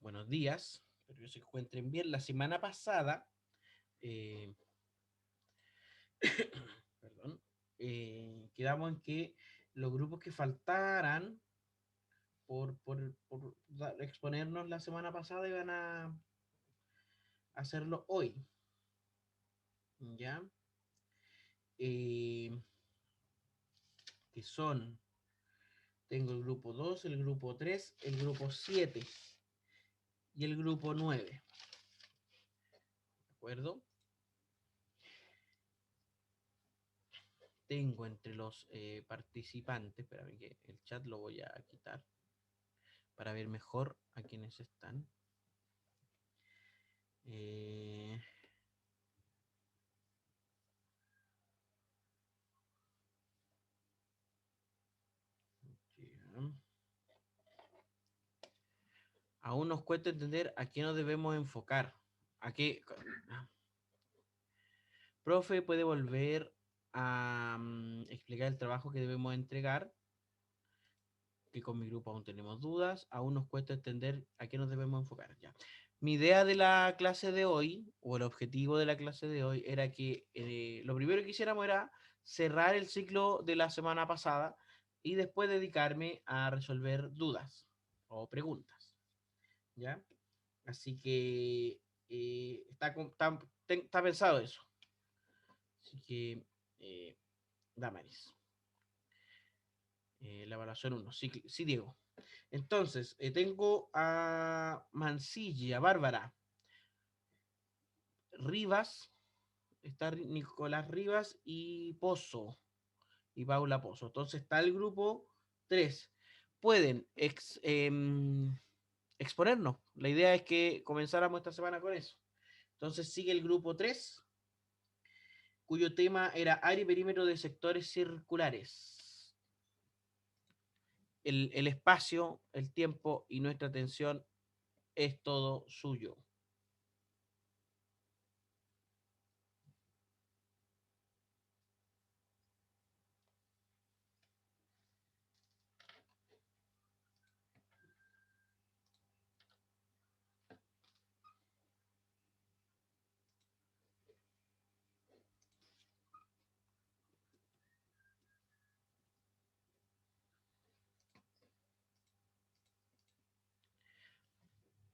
buenos días, espero que se encuentren bien. La semana pasada, eh, perdón, quedamos en que los grupos que faltaran por exponernos la semana pasada iban a hacerlo hoy, ¿ya? Eh, que son, tengo el grupo 2, el grupo 3, el grupo 7 y el grupo 9, ¿de acuerdo? Tengo entre los participantes, espérame que el chat lo voy a quitar para ver mejor a quienes están. Eh, ya. Aún nos cuesta entender a qué nos debemos enfocar. A qué. Profe, ¿puede volver a explicar el trabajo que debemos entregar? Que con mi grupo aún tenemos dudas. Aún nos cuesta entender a qué nos debemos enfocar. Ya. Mi idea de la clase de hoy, o el objetivo de la clase de hoy, era que lo primero que hiciéramos era cerrar el ciclo de la semana pasada y después dedicarme a resolver dudas o preguntas. ¿Ya? Así que está pensado eso. Así que, Damaris. La evaluación 1. Sí, sí, Diego. Entonces, tengo a Mancilla, Bárbara, Rivas, está Nicolás Rivas y Pozo, y Paula Pozo. Entonces está el grupo 3. Pueden exponernos. La idea es que comenzáramos esta semana con eso. Entonces sigue el grupo 3, cuyo tema era área y perímetro de sectores circulares. El espacio, el tiempo y nuestra atención es todo suyo.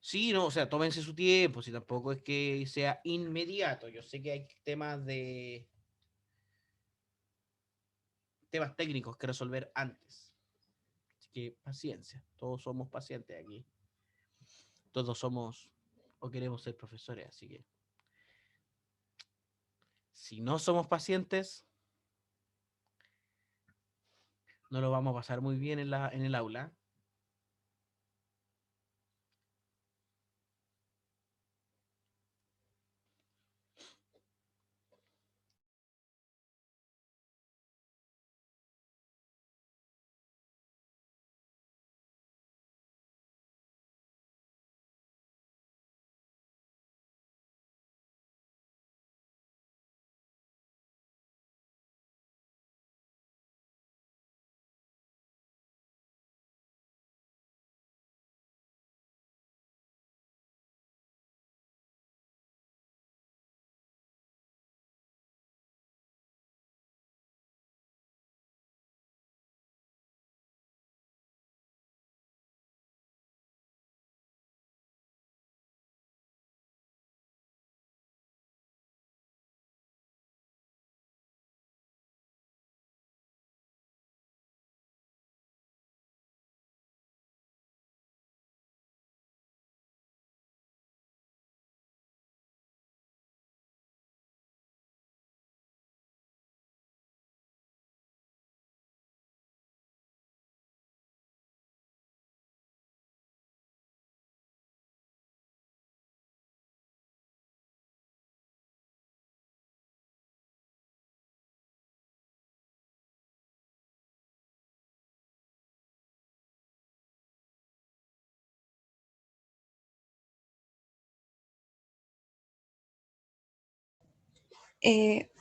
Sí, no, o sea, tómense su tiempo, si tampoco es que sea inmediato. Yo sé que hay temas técnicos que resolver antes. Así que paciencia, todos somos pacientes aquí. Todos somos o queremos ser profesores, así que si no somos pacientes, no lo vamos a pasar muy bien en el aula.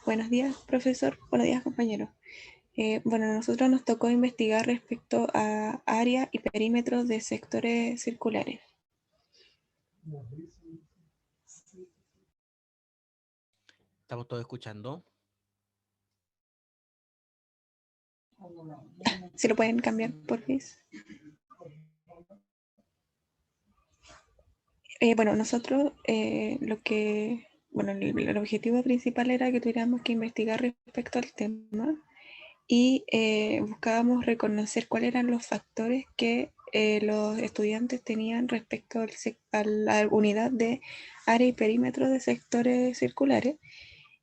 Buenos días, profesor. Buenos días, compañero. Bueno, a nosotros nos tocó investigar respecto a área y perímetros de sectores circulares. ¿Estamos todos escuchando? Si lo pueden cambiar, por favor. Bueno, nosotros el objetivo principal era que tuviéramos que investigar respecto al tema y buscábamos reconocer cuáles eran los factores que los estudiantes tenían respecto a la unidad de área y perímetro de sectores circulares,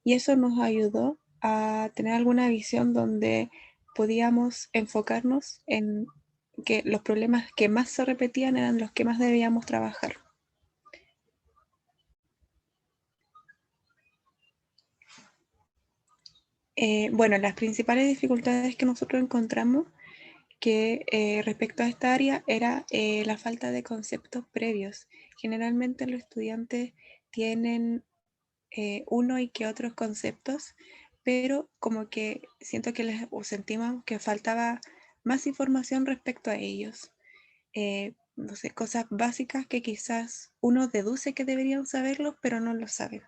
y eso nos ayudó a tener alguna visión donde podíamos enfocarnos en que los problemas que más se repetían eran los que más debíamos trabajar. Bueno, las principales dificultades que nosotros encontramos respecto a esta área era la falta de conceptos previos. Generalmente los estudiantes tienen uno y que otros conceptos, pero como que siento que sentimos que faltaba más información respecto a ellos. No sé, cosas básicas que quizás uno deduce que deberían saberlos, pero no lo saben.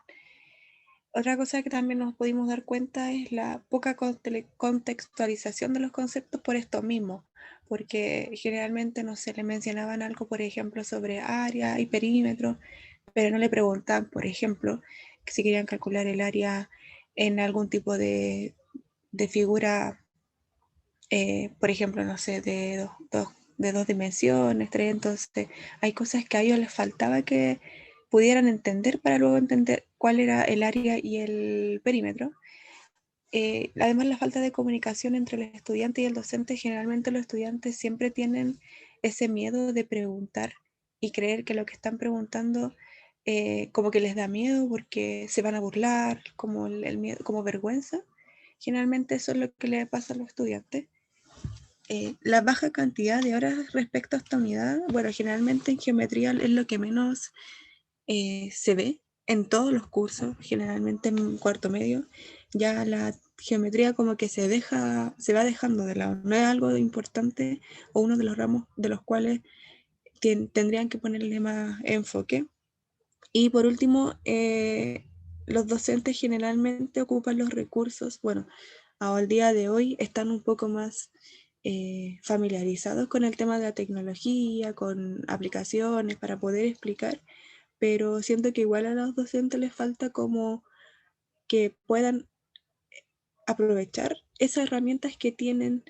Otra cosa que también nos pudimos dar cuenta es la poca contextualización de los conceptos por esto mismo, porque generalmente no se le mencionaban algo, por ejemplo, sobre área y perímetro, pero no le preguntaban, por ejemplo, si querían calcular el área en algún tipo de figura, por ejemplo, no sé, de dos dimensiones, tres. Entonces hay cosas que a ellos les faltaba que pudieran entender para luego entender cuál era el área y el perímetro. Además, la falta de comunicación entre el estudiante y el docente. Generalmente los estudiantes siempre tienen ese miedo de preguntar y creer que lo que están preguntando como que les da miedo porque se van a burlar, como el miedo, como vergüenza. Generalmente eso es lo que le pasa a los estudiantes. La baja cantidad de horas respecto a esta unidad, bueno, generalmente en geometría es lo que menos se ve en todos los cursos, generalmente en cuarto medio, ya la geometría como que se va dejando de lado, no es algo importante o uno de los ramos de los cuales tendrían que ponerle más enfoque. Y por último, los docentes generalmente ocupan los recursos, bueno, al día de hoy están un poco más familiarizados con el tema de la tecnología, con aplicaciones para poder explicar, pero siento que igual a los docentes les falta como que puedan aprovechar esas herramientas que tienen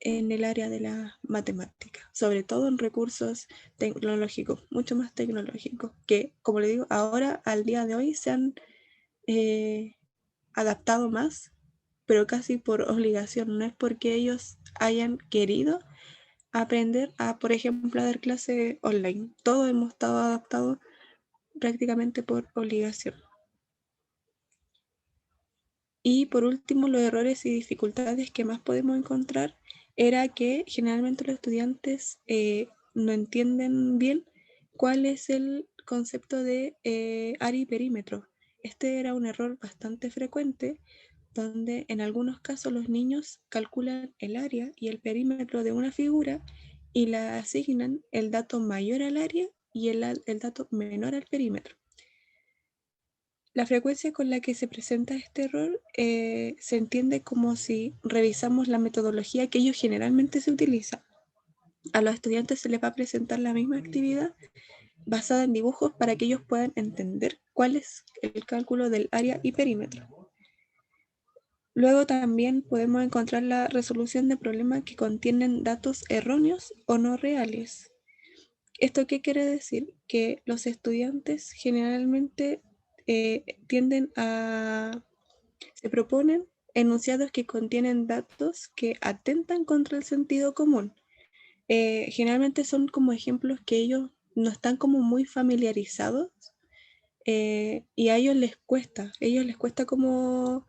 en el área de la matemática, sobre todo en recursos tecnológicos, mucho más tecnológicos, que como le digo, ahora al día de hoy se han adaptado más, pero casi por obligación, no es porque ellos hayan querido aprender a, por ejemplo, a dar clase online. Todos hemos estado adaptados prácticamente por obligación. Y por último, los errores y dificultades que más podemos encontrar era que generalmente los estudiantes no entienden bien cuál es el concepto de área y perímetro. Este era un error bastante frecuente, donde en algunos casos los niños calculan el área y el perímetro de una figura y la asignan el dato mayor al área y el dato menor al perímetro. La frecuencia con la que se presenta este error se entiende como si revisamos la metodología que ellos generalmente se utiliza. A los estudiantes se les va a presentar la misma actividad basada en dibujos para que ellos puedan entender cuál es el cálculo del área y perímetro. Luego también podemos encontrar la resolución de problemas que contienen datos erróneos o no reales. ¿Esto qué quiere decir? Que los estudiantes generalmente se proponen enunciados que contienen datos que atentan contra el sentido común. Generalmente son como ejemplos que ellos no están como muy familiarizados y a ellos les cuesta como,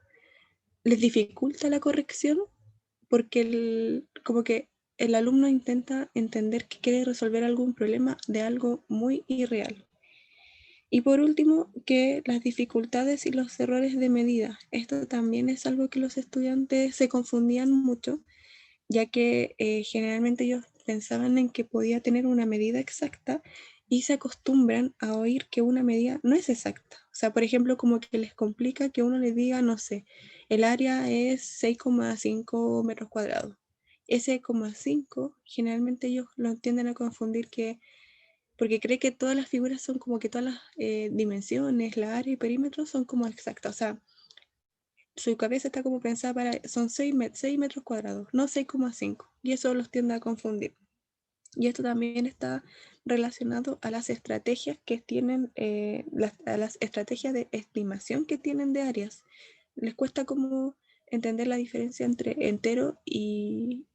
les dificulta la corrección porque como que el alumno intenta entender que quiere resolver algún problema de algo muy irreal. Y por último, que las dificultades y los errores de medida. Esto también es algo que los estudiantes se confundían mucho, ya que generalmente ellos pensaban en que podía tener una medida exacta y se acostumbran a oír que una medida no es exacta. O sea, por ejemplo, como que les complica que uno les diga, no sé, el área es 6,5 metros cuadrados. Ese 6,5 generalmente ellos lo tienden a confundir porque cree que todas las figuras son como que todas las dimensiones, la área y perímetro son como exactas. O sea, su cabeza está como pensada son 6 metros cuadrados, no 6,5. Y eso los tiende a confundir. Y esto también está relacionado a las estrategias que tienen, a las estrategias de estimación que tienen de áreas. Les cuesta como entender la diferencia entre entero y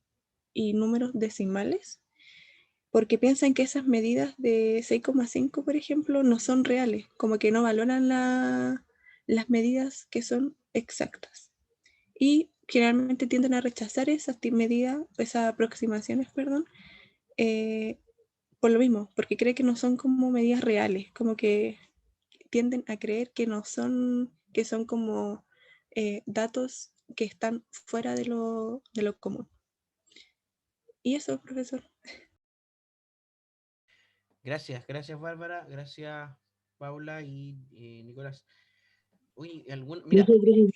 números decimales, porque piensan que esas medidas de 6,5, por ejemplo, no son reales, como que no valoran las medidas que son exactas. Y generalmente tienden a rechazar esas medidas, esas aproximaciones, perdón, eh, por lo mismo, porque cree que no son como medidas reales, como que tienden a creer que no son, que son como datos que están fuera de lo común. Y eso, profesor. Gracias, gracias Bárbara, gracias Paula y Nicolás. Uy, Yo mira, creo que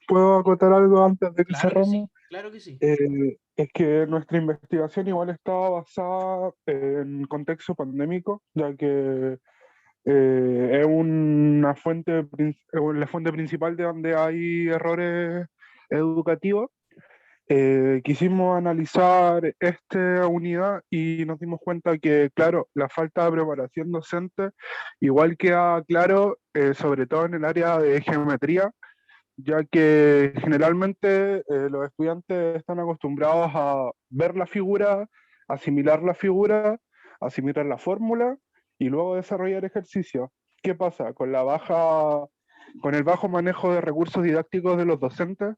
puedo acotar algo antes de que claro que cerremos. sí, claro que sí. Es que nuestra investigación igual estaba basada en contexto pandémico, ya que es una fuente, la fuente principal de donde hay errores educativos. Quisimos analizar esta unidad y nos dimos cuenta que, claro, la falta de preparación docente igual queda claro, sobre todo en el área de geometría, ya que generalmente los estudiantes están acostumbrados a ver la figura, asimilar la fórmula y luego desarrollar ejercicios. ¿Qué pasa? Con el bajo manejo de recursos didácticos de los docentes,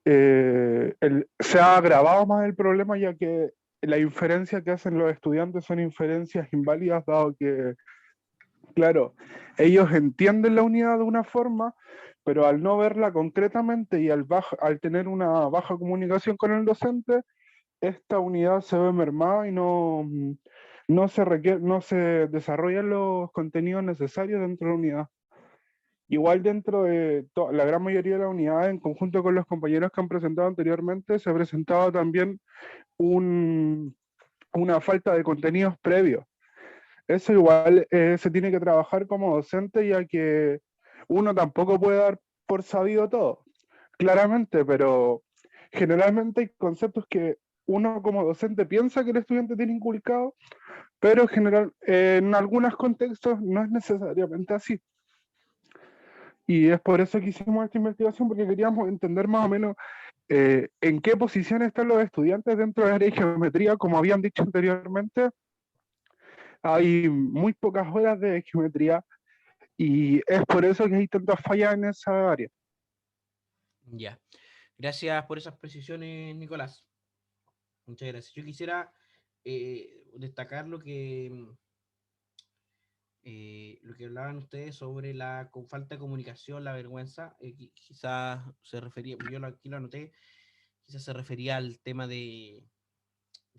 se ha agravado más el problema, ya que la inferencia que hacen los estudiantes son inferencias inválidas, dado que, claro, ellos entienden la unidad de una forma, pero al no verla concretamente y al tener una baja comunicación con el docente, esta unidad se ve mermada y no se desarrollan los contenidos necesarios dentro de la unidad. Igual dentro de la gran mayoría de las unidades, en conjunto con los compañeros que han presentado anteriormente, se ha presentado también una falta de contenidos previos. Eso igual se tiene que trabajar como docente, ya que uno tampoco puede dar por sabido todo, claramente, pero generalmente hay conceptos que uno como docente piensa que el estudiante tiene inculcado, pero en algunos contextos no es necesariamente así. Y es por eso que hicimos esta investigación, porque queríamos entender más o menos en qué posición están los estudiantes dentro del área de geometría. Como habían dicho anteriormente, hay muy pocas horas de geometría y es por eso que hay tantas fallas en esa área. Ya. Gracias por esas precisiones, Nicolás. Muchas gracias. Yo quisiera destacar lo que hablaban ustedes sobre la falta de comunicación, la vergüenza. Quizás se refería, aquí lo anoté, quizás se refería al tema de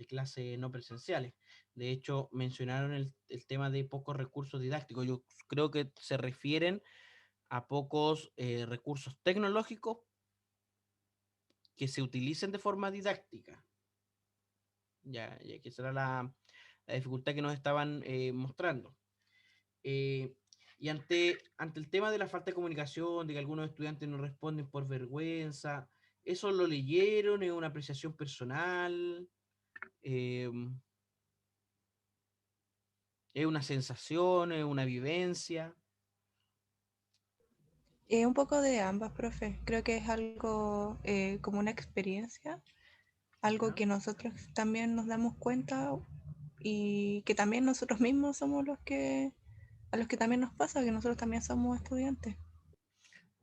clases no presenciales. De hecho, mencionaron el tema de pocos recursos didácticos. Yo creo que se refieren a pocos recursos tecnológicos que se utilicen de forma didáctica. Ya que será la dificultad que nos estaban mostrando. Y ante el tema de la falta de comunicación, de que algunos estudiantes no responden por vergüenza, ¿eso lo leyeron? ¿Es una apreciación personal? Eh, ¿Es una sensación? ¿Es una vivencia? Un poco de ambas, profe. Creo que es algo como una experiencia, algo ¿Ya? que nosotros también nos damos cuenta y que también nosotros mismos somos a los que también nos pasa, que nosotros también somos estudiantes.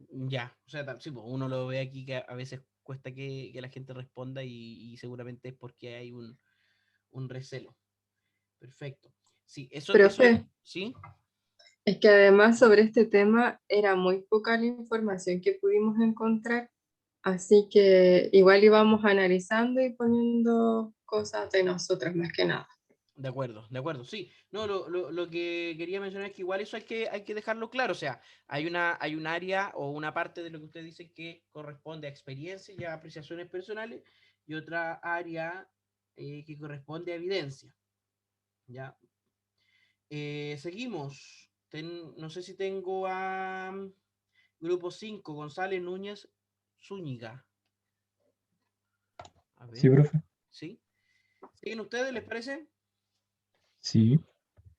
Ya, o sea, sí, pues, uno lo ve aquí que a veces cuesta que la gente responda y seguramente es porque hay un recelo. Perfecto. Sí, eso, Profe, sí, es que además sobre este tema era muy poca la información que pudimos encontrar, así que igual íbamos analizando y poniendo cosas de nosotras más que nada. De acuerdo, sí. No, lo que quería mencionar es que igual eso hay que dejarlo claro. O sea, hay un área o una parte de lo que usted dice que corresponde a experiencias y a apreciaciones personales, y otra área que corresponde a evidencia. ¿Ya? Seguimos. No sé si tengo a grupo 5 González Núñez Zúñiga. A Sí, ver, profe. ¿sí? ¿Siguen ustedes, les parece? Sí.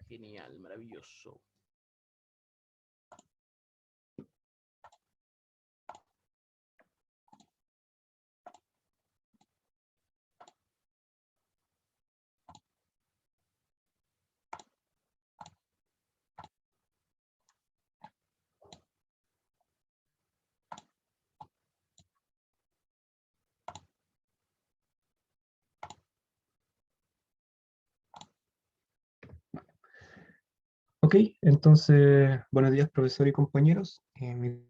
Genial, maravilloso. Ok, entonces, buenos días, profesor y compañeros. Mi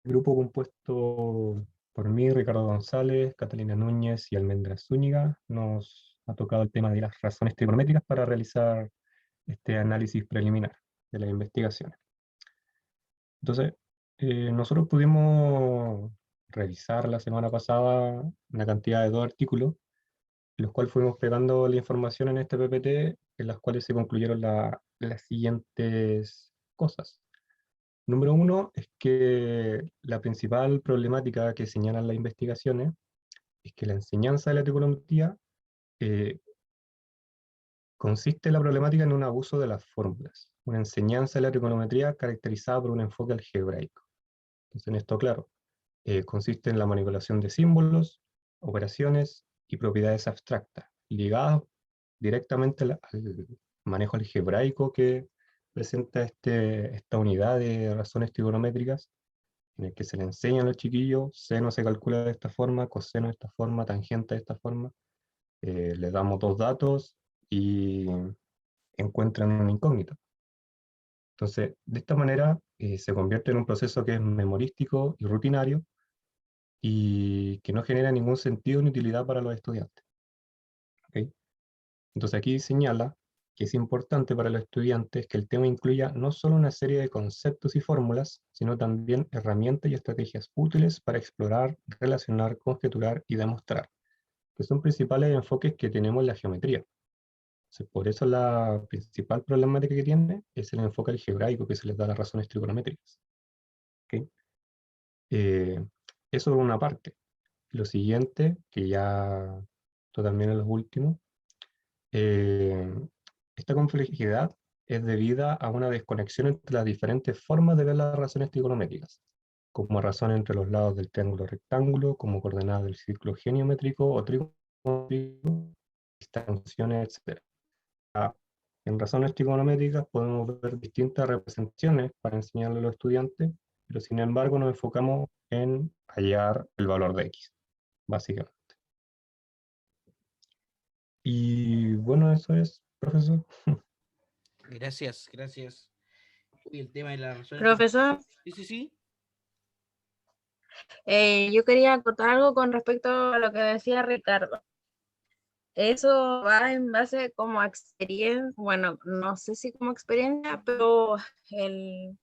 grupo compuesto por mí, Ricardo González, Catalina Núñez y Almendra Zúñiga, nos ha tocado el tema de las razones trigonométricas para realizar este análisis preliminar de las investigaciones. Entonces, nosotros pudimos revisar la semana pasada una cantidad de 2 artículos, en los cuales fuimos pegando la información en este PPT, en las cuales se concluyeron las siguientes cosas. Número 1 es que la principal problemática que señalan las investigaciones es que la enseñanza de la trigonometría eh, consiste la problemática en un abuso de las fórmulas, una enseñanza de la trigonometría caracterizada por un enfoque algebraico. Entonces, en esto, claro, consiste en la manipulación de símbolos, operaciones y propiedades abstractas, ligadas directamente al manejo algebraico que presenta esta unidad de razones trigonométricas, en el que se le enseña a los chiquillos, seno se calcula de esta forma, coseno de esta forma, tangente de esta forma, les damos 2 datos y encuentran una incógnita. Entonces, de esta manera se convierte en un proceso que es memorístico y rutinario y que no genera ningún sentido ni utilidad para los estudiantes. ¿Ok? Entonces aquí señala que es importante para los estudiantes que el tema incluya no solo una serie de conceptos y fórmulas, sino también herramientas y estrategias útiles para explorar, relacionar, conjeturar y demostrar, que son principales enfoques que tenemos en la geometría. Entonces, por eso la principal problemática que tiene es el enfoque algebraico que se les da a las razones trigonométricas. ¿Ok? Eso por una parte. Lo siguiente, que ya esto también es lo último, esta complejidad es debida a una desconexión entre las diferentes formas de ver las razones trigonométricas, como razón entre los lados del triángulo rectángulo, como coordenadas del círculo geométrico o trigonométrico, distanciones, etc. En razones trigonométricas podemos ver distintas representaciones para enseñarle a los estudiantes, pero sin embargo nos enfocamos en hallar el valor de x, básicamente. Y bueno, eso es, profesor. Gracias, gracias. Uy, el tema de las razones. Profesor, Sí, sí, sí. yo quería acotar algo con respecto a lo que decía Ricardo. Eso va en base como a experiencia, bueno, no sé si como experiencia, pero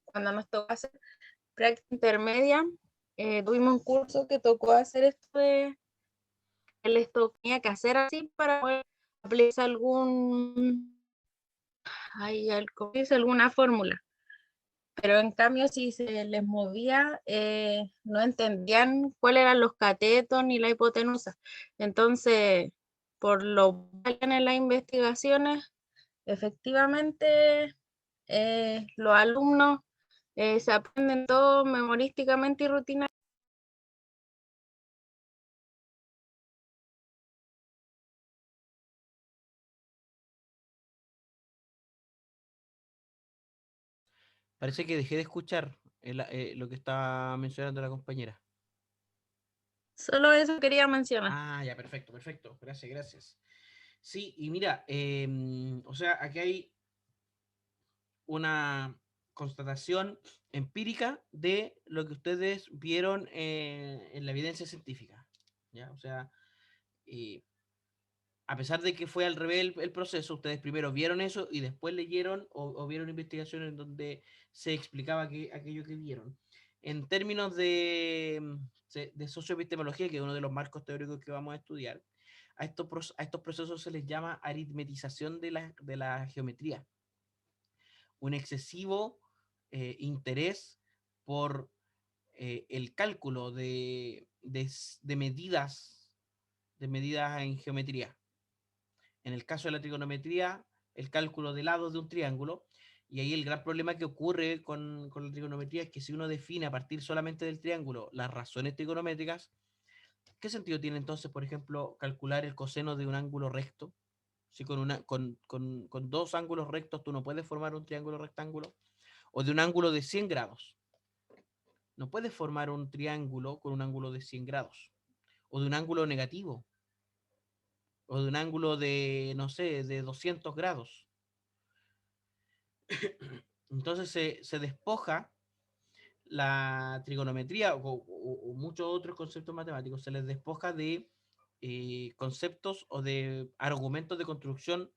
cuando nos tocó hacer práctica intermedia, tuvimos un curso que tocó hacer esto de que les tenía que hacer así para poder aplicar ¿cómo dice? Alguna fórmula. Pero en cambio, si se les movía, no entendían cuáles eran los catetos ni la hipotenusa. Entonces, por lo que en las investigaciones, efectivamente, los alumnos se aprenden todo memorísticamente y rutinariamente. Parece que dejé de escuchar lo que estaba mencionando la compañera. Solo eso quería mencionar. Ah, ya, perfecto, perfecto. Gracias, gracias. Sí, y mira, o sea, aquí hay una constatación empírica de lo que ustedes vieron en la evidencia científica. ¿Ya? O sea, eh, a pesar de que fue al revés el proceso, ustedes primero vieron eso y después leyeron o vieron investigaciones en donde se explicaba aquello que vieron. En términos de socioepistemología, que es uno de los marcos teóricos que vamos a estudiar, a estos procesos se les llama aritmetización de la geometría. Un excesivo interés por el cálculo de medidas en geometría. En el caso de la trigonometría, el cálculo de lados de un triángulo, y ahí el gran problema que ocurre con la trigonometría es que si uno define a partir solamente del triángulo las razones trigonométricas, ¿qué sentido tiene entonces, por ejemplo, calcular el coseno de un ángulo recto? Si con dos ángulos rectos tú no puedes formar un triángulo rectángulo, o de un ángulo de 100 grados. No puedes formar un triángulo con un ángulo de 100 grados, o de un ángulo negativo, o de un ángulo de, no sé, de 200 grados. Entonces se despoja la trigonometría o muchos otros conceptos matemáticos, se les despoja de conceptos o de argumentos de construcción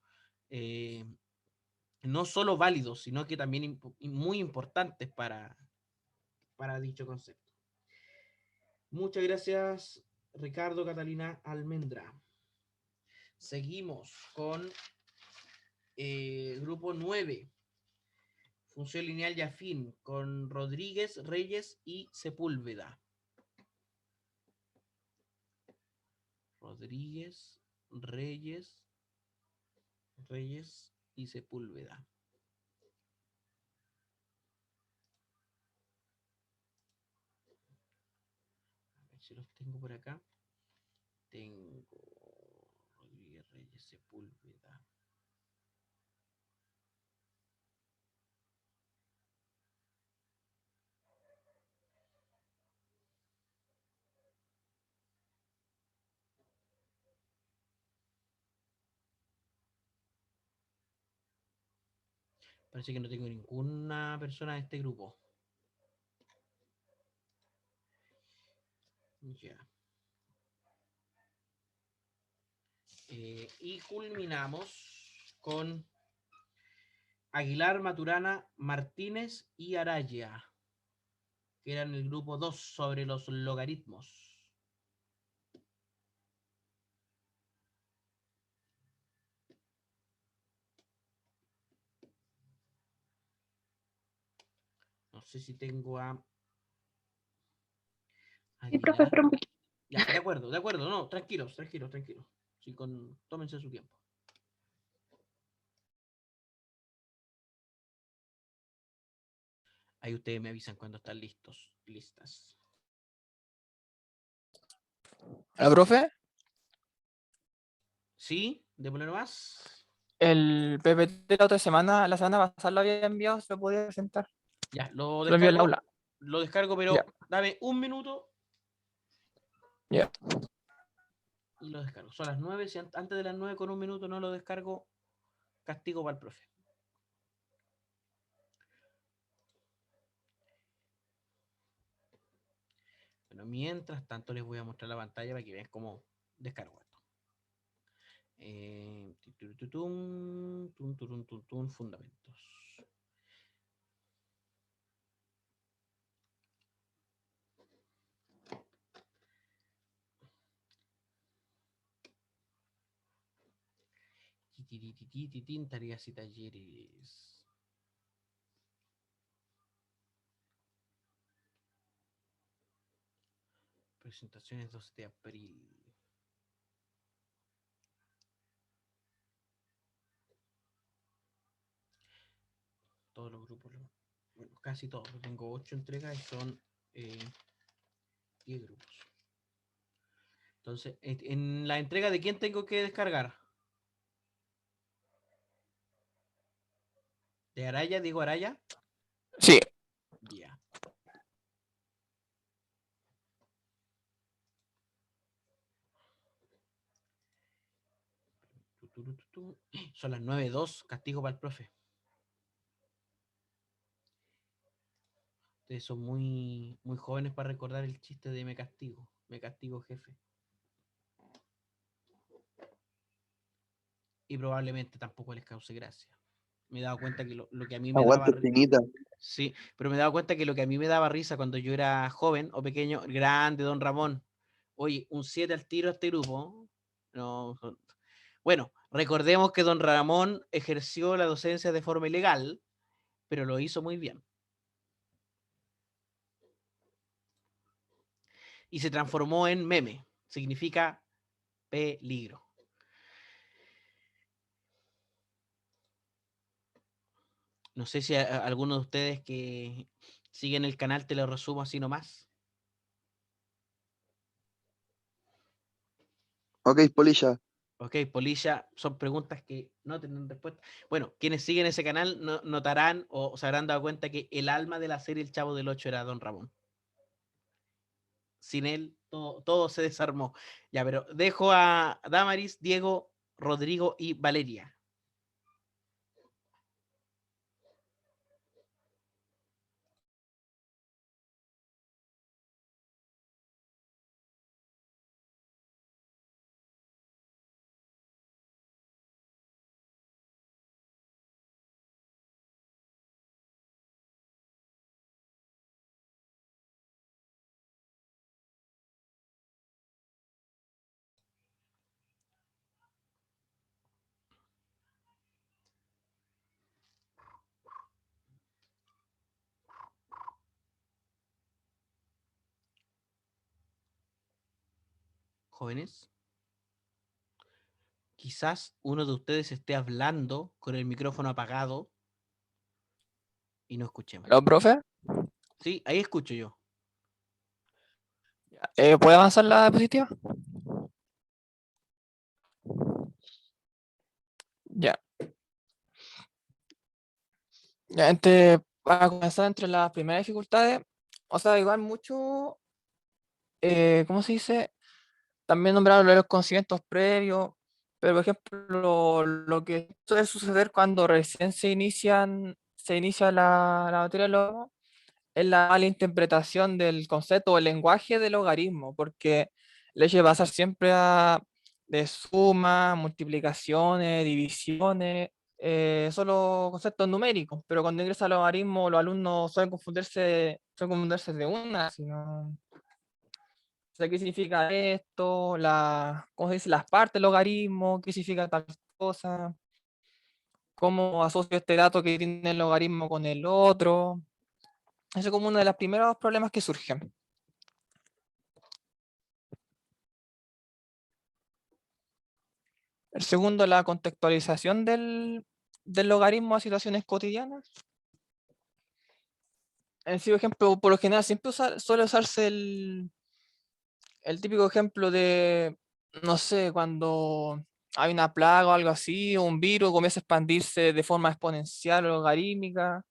no solo válidos, sino que también muy importantes para dicho concepto. Muchas gracias, Ricardo Catalina Almendra. Seguimos con grupo 9. Función lineal y afín, con Rodríguez, Reyes y Sepúlveda. Rodríguez, Reyes y Sepúlveda. A ver si los tengo por acá. Tengo Rodríguez, Reyes, Sepúlveda. Parece que no tengo ninguna persona de este grupo. Ya. Y culminamos con Aguilar, Maturana, Martínez y Araya, que eran el grupo 2 sobre los logaritmos. No sé si tengo a Sí, profe, Aguilar. pero un poquito. Ya, de acuerdo, no, tranquilos. Sí, tómense su tiempo. Ahí ustedes me avisan cuando están listas. ¿La profe? ¿Sí? ¿De poner más? El PPT la semana pasada lo había enviado, se lo podía presentar. Ya, lo Se lo envió al descargo. aula. Lo descargo, pero Ya. dame un minuto. Ya. Y lo descargo. Son las 9. Si antes de las 9 con un minuto no lo descargo, castigo para el profe. Bueno, mientras tanto les voy a mostrar la pantalla para que vean cómo descargo esto. Fundamentos. Tareas y talleres. Presentaciones 12 de abril. Todos los grupos, bueno, casi todos. Tengo 8 entregas y son 10 grupos. Entonces, en la entrega, ¿de quién tengo que descargar? ¿De Araya? ¿Digo Araya? Sí. Ya. Son las 9:02, castigo para el profe. Ustedes son muy jóvenes para recordar el chiste de me castigo jefe. y probablemente tampoco les cause gracia. Me he dado cuenta que lo que a mí me daba Aguante, Espinita. sí, pero me he dado cuenta que lo que a mí me daba risa cuando yo era joven o pequeño, grande, don Ramón, oye, un 7 al tiro a este grupo. No, bueno, recordemos que don Ramón ejerció la docencia de forma ilegal, pero lo hizo muy bien. Y se transformó en meme. Significa peligro. No sé si a alguno de ustedes que siguen el canal te lo resumo así nomás. Ok, Polilla. Ok, Polilla, son preguntas que no tienen respuesta. Bueno, quienes siguen ese canal notarán o se habrán dado cuenta que el alma de la serie El Chavo del Ocho era don Ramón. Sin él, todo se desarmó. Ya, pero dejo a Damaris, Diego, Rodrigo y Valeria. Jóvenes, quizás uno de ustedes esté hablando con el micrófono apagado y no escuchemos. ¿Lo, profe? Sí, ahí escucho yo. ¿Puede avanzar la diapositiva? Ya. Ya, para comenzar entre las primeras dificultades, o sea, igual mucho, ¿cómo se dice? También nombraron los conocimientos previos, pero por ejemplo, lo que suele suceder cuando recién se inicia la materia de logaritmo es la mala interpretación del concepto o el lenguaje del logaritmo, porque el hecho de pasar siempre de suma, multiplicaciones, divisiones, solo conceptos numéricos, pero cuando ingresa al logaritmo los alumnos suelen confundirse de una, sino sea, qué significa esto, ¿cómo se dice? Las partes del logaritmo, qué significa tal cosa, cómo asocio este dato que tiene el logaritmo con el otro. Ese es como uno de los primeros problemas que surgen. El segundo, la contextualización del logaritmo a situaciones cotidianas. En sí, por ejemplo, por lo general siempre suele usarse el típico ejemplo de, no sé, cuando hay una plaga o algo así, o un virus comienza a expandirse de forma exponencial o logarítmica,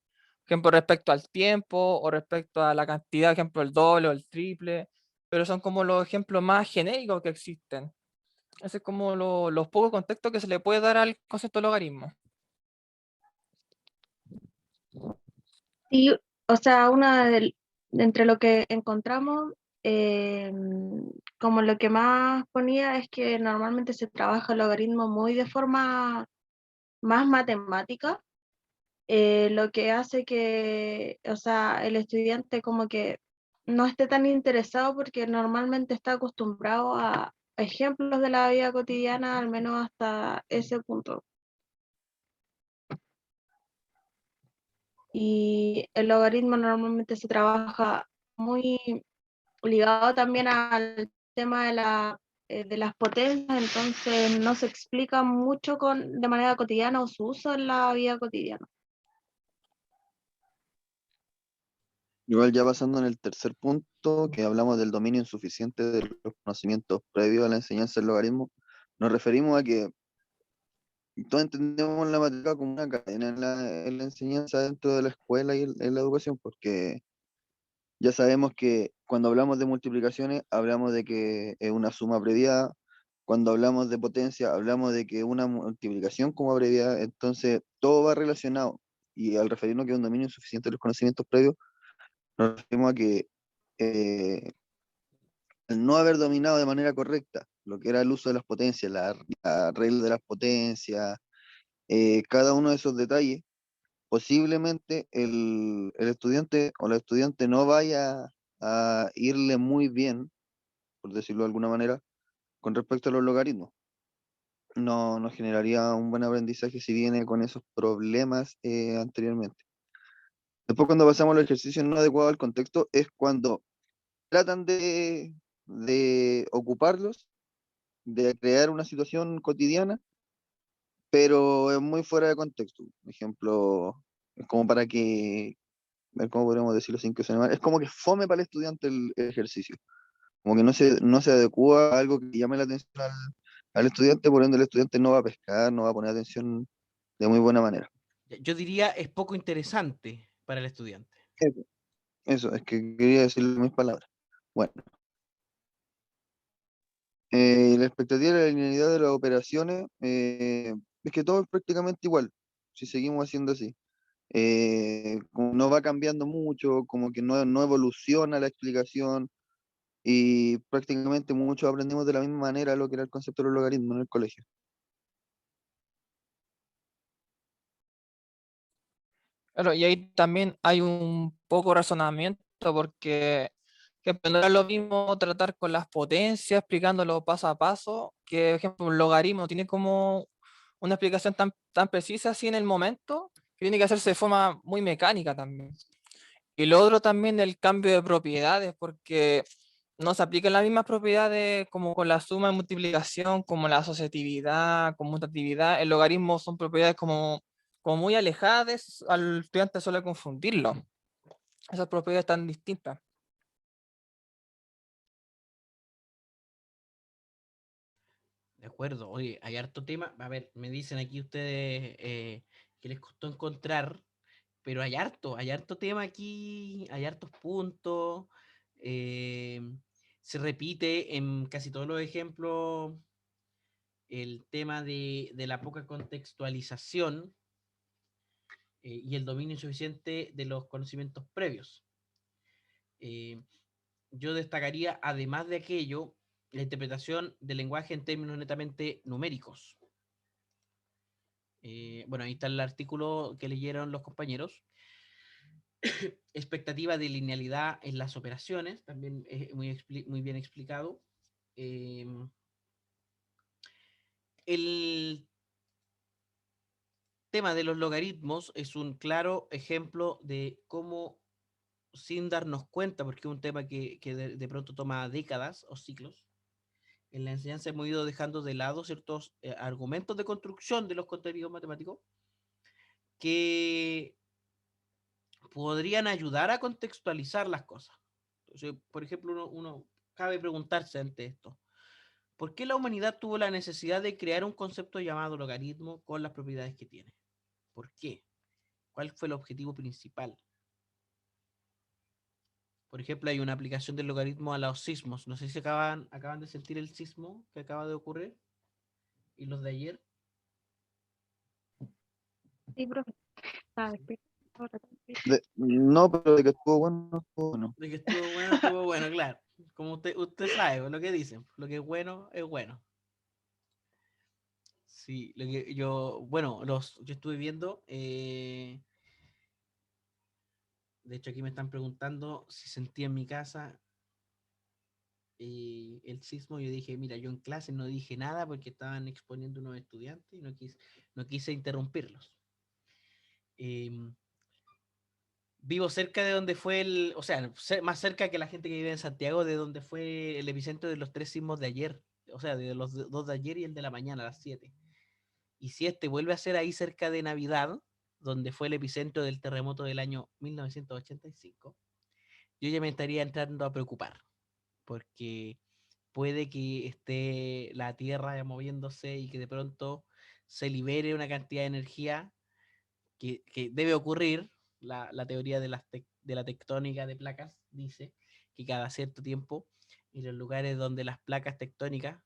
por ejemplo, respecto al tiempo o respecto a la cantidad, por ejemplo, el doble o el triple, pero son como los ejemplos más genéricos que existen. Ese es como los pocos contextos que se le puede dar al concepto de logaritmo. Sí, o sea, entre lo que encontramos, como lo que más ponía es que normalmente se trabaja el logaritmo muy de forma más matemática, lo que hace que, o sea, el estudiante como que no esté tan interesado porque normalmente está acostumbrado a ejemplos de la vida cotidiana, al menos hasta ese punto. Y el logaritmo normalmente se trabaja muy ligado también al tema de las potencias, entonces no se explica mucho de manera cotidiana o su uso en la vida cotidiana. Igual ya pasando en el tercer punto, que hablamos del dominio insuficiente de los conocimientos previos a la enseñanza del logaritmo, nos referimos a que todos entendemos la matemática como una cadena en la enseñanza dentro de la escuela y en la educación, porque ya sabemos que cuando hablamos de multiplicaciones, hablamos de que es una suma abreviada. Cuando hablamos de potencia, hablamos de que una multiplicación como abreviada. Entonces, todo va relacionado. Y al referirnos que es un dominio insuficiente de los conocimientos previos, nos referimos a que al no haber dominado de manera correcta lo que era el uso de las potencias, la regla de las potencias, cada uno de esos detalles, posiblemente el estudiante o la estudiante no vaya a irle muy bien, por decirlo de alguna manera, con respecto a los logaritmos. No generaría un buen aprendizaje si viene con esos problemas anteriormente. Después, cuando pasamos a los ejercicios no adecuados al contexto, es cuando tratan de ocuparlos, de crear una situación cotidiana, pero es muy fuera de contexto. Por ejemplo, es como para que, a ver cómo podríamos decirlo sin que suene mal, es como que fome para el estudiante el ejercicio, como que no se adecua a algo que llame la atención al estudiante, por ende el estudiante no va a pescar, no va a poner atención de muy buena manera. Yo diría es poco interesante para el estudiante. Eso, es que quería decirlo en mis palabras. Bueno, la expectativa de la linealidad de las operaciones es que todo es prácticamente igual, si seguimos haciendo así. Como no va cambiando mucho, como que no evoluciona la explicación y prácticamente muchos aprendimos de la misma manera lo que era el concepto de los logaritmos en el colegio. Claro, y ahí también hay un poco de razonamiento porque no es lo mismo tratar con las potencias, explicándolo paso a paso, que, por ejemplo, un logaritmo tiene como una explicación tan precisa así en el momento, que tiene que hacerse de forma muy mecánica también. Y lo otro también el cambio de propiedades, porque no se aplican las mismas propiedades como con la suma y multiplicación, como la asociatividad, conmutatividad. El logaritmo son propiedades como muy alejadas, al estudiante suele confundirlo. Esas propiedades están distintas. De acuerdo, oye, hay harto tema. A ver, me dicen aquí ustedes que les costó encontrar, pero hay harto tema aquí, hay hartos puntos. eh, Se repite en casi todos los ejemplos el tema de la poca contextualización y el dominio insuficiente de los conocimientos previos. Yo destacaría, además de aquello, la interpretación del lenguaje en términos netamente numéricos. Bueno, ahí está el artículo que leyeron los compañeros. Expectativa de linealidad en las operaciones, también es muy bien explicado. El tema de los logaritmos es un claro ejemplo de cómo, sin darnos cuenta, porque es un tema que de pronto toma décadas o siglos, en la enseñanza hemos ido dejando de lado ciertos argumentos de construcción de los contenidos matemáticos que podrían ayudar a contextualizar las cosas. Entonces, por ejemplo, uno cabe preguntarse ante esto, ¿por qué la humanidad tuvo la necesidad de crear un concepto llamado logaritmo con las propiedades que tiene? ¿Por qué? ¿Cuál fue el objetivo principal? Por ejemplo, hay una aplicación del logaritmo a los sismos. No sé si acaban de sentir el sismo que acaba de ocurrir y los de ayer. Sí, profe. No, pero de que estuvo bueno, estuvo bueno. De que estuvo bueno, claro. Como usted sabe lo que dicen. Lo que es bueno, es bueno. Sí, lo que yo, bueno, yo estuve viendo. De hecho, aquí me están preguntando si sentí en mi casa el sismo. Yo dije, mira, yo en clase no dije nada porque estaban exponiendo unos estudiantes y no quise interrumpirlos. Vivo cerca de donde fue o sea, más cerca que la gente que vive en Santiago, de donde fue el epicentro de los 3 sismos de ayer. O sea, de los 2 de ayer y el de la mañana a las 7. Y si vuelve a ser ahí cerca de Navidad, donde fue el epicentro del terremoto del año 1985, yo ya me estaría entrando a preocupar, porque puede que esté la Tierra moviéndose y que de pronto se libere una cantidad de energía que debe ocurrir. La teoría de la tectónica de placas dice que cada cierto tiempo, en los lugares donde las placas tectónicas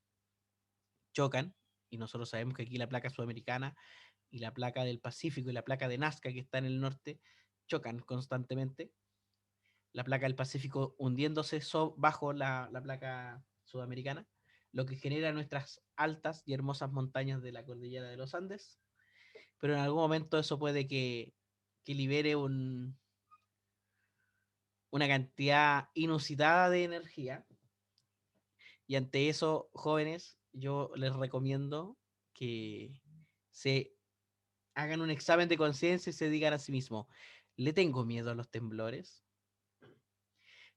chocan, y nosotros sabemos que aquí la placa sudamericana y la placa del Pacífico y la placa de Nazca, que está en el norte, chocan constantemente. La placa del Pacífico hundiéndose bajo la placa sudamericana, lo que genera nuestras altas y hermosas montañas de la cordillera de los Andes, pero en algún momento eso puede que libere una cantidad inusitada de energía, y ante eso, jóvenes, yo les recomiendo que se hagan un examen de conciencia y se digan a sí mismos, ¿le tengo miedo a los temblores?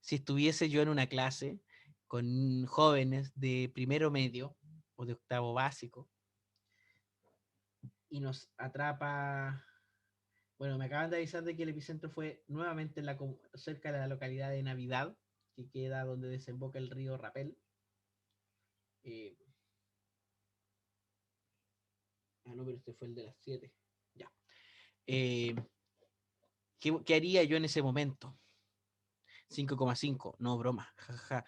Si estuviese yo en una clase con jóvenes de primero medio o de octavo básico y nos atrapa, bueno, me acaban de avisar de que el epicentro fue nuevamente cerca de la localidad de Navidad, que queda donde desemboca el río Rapel. No, pero este fue el de las 7. Ya. ¿Qué haría yo en ese momento? 5,5, no broma, jajaja,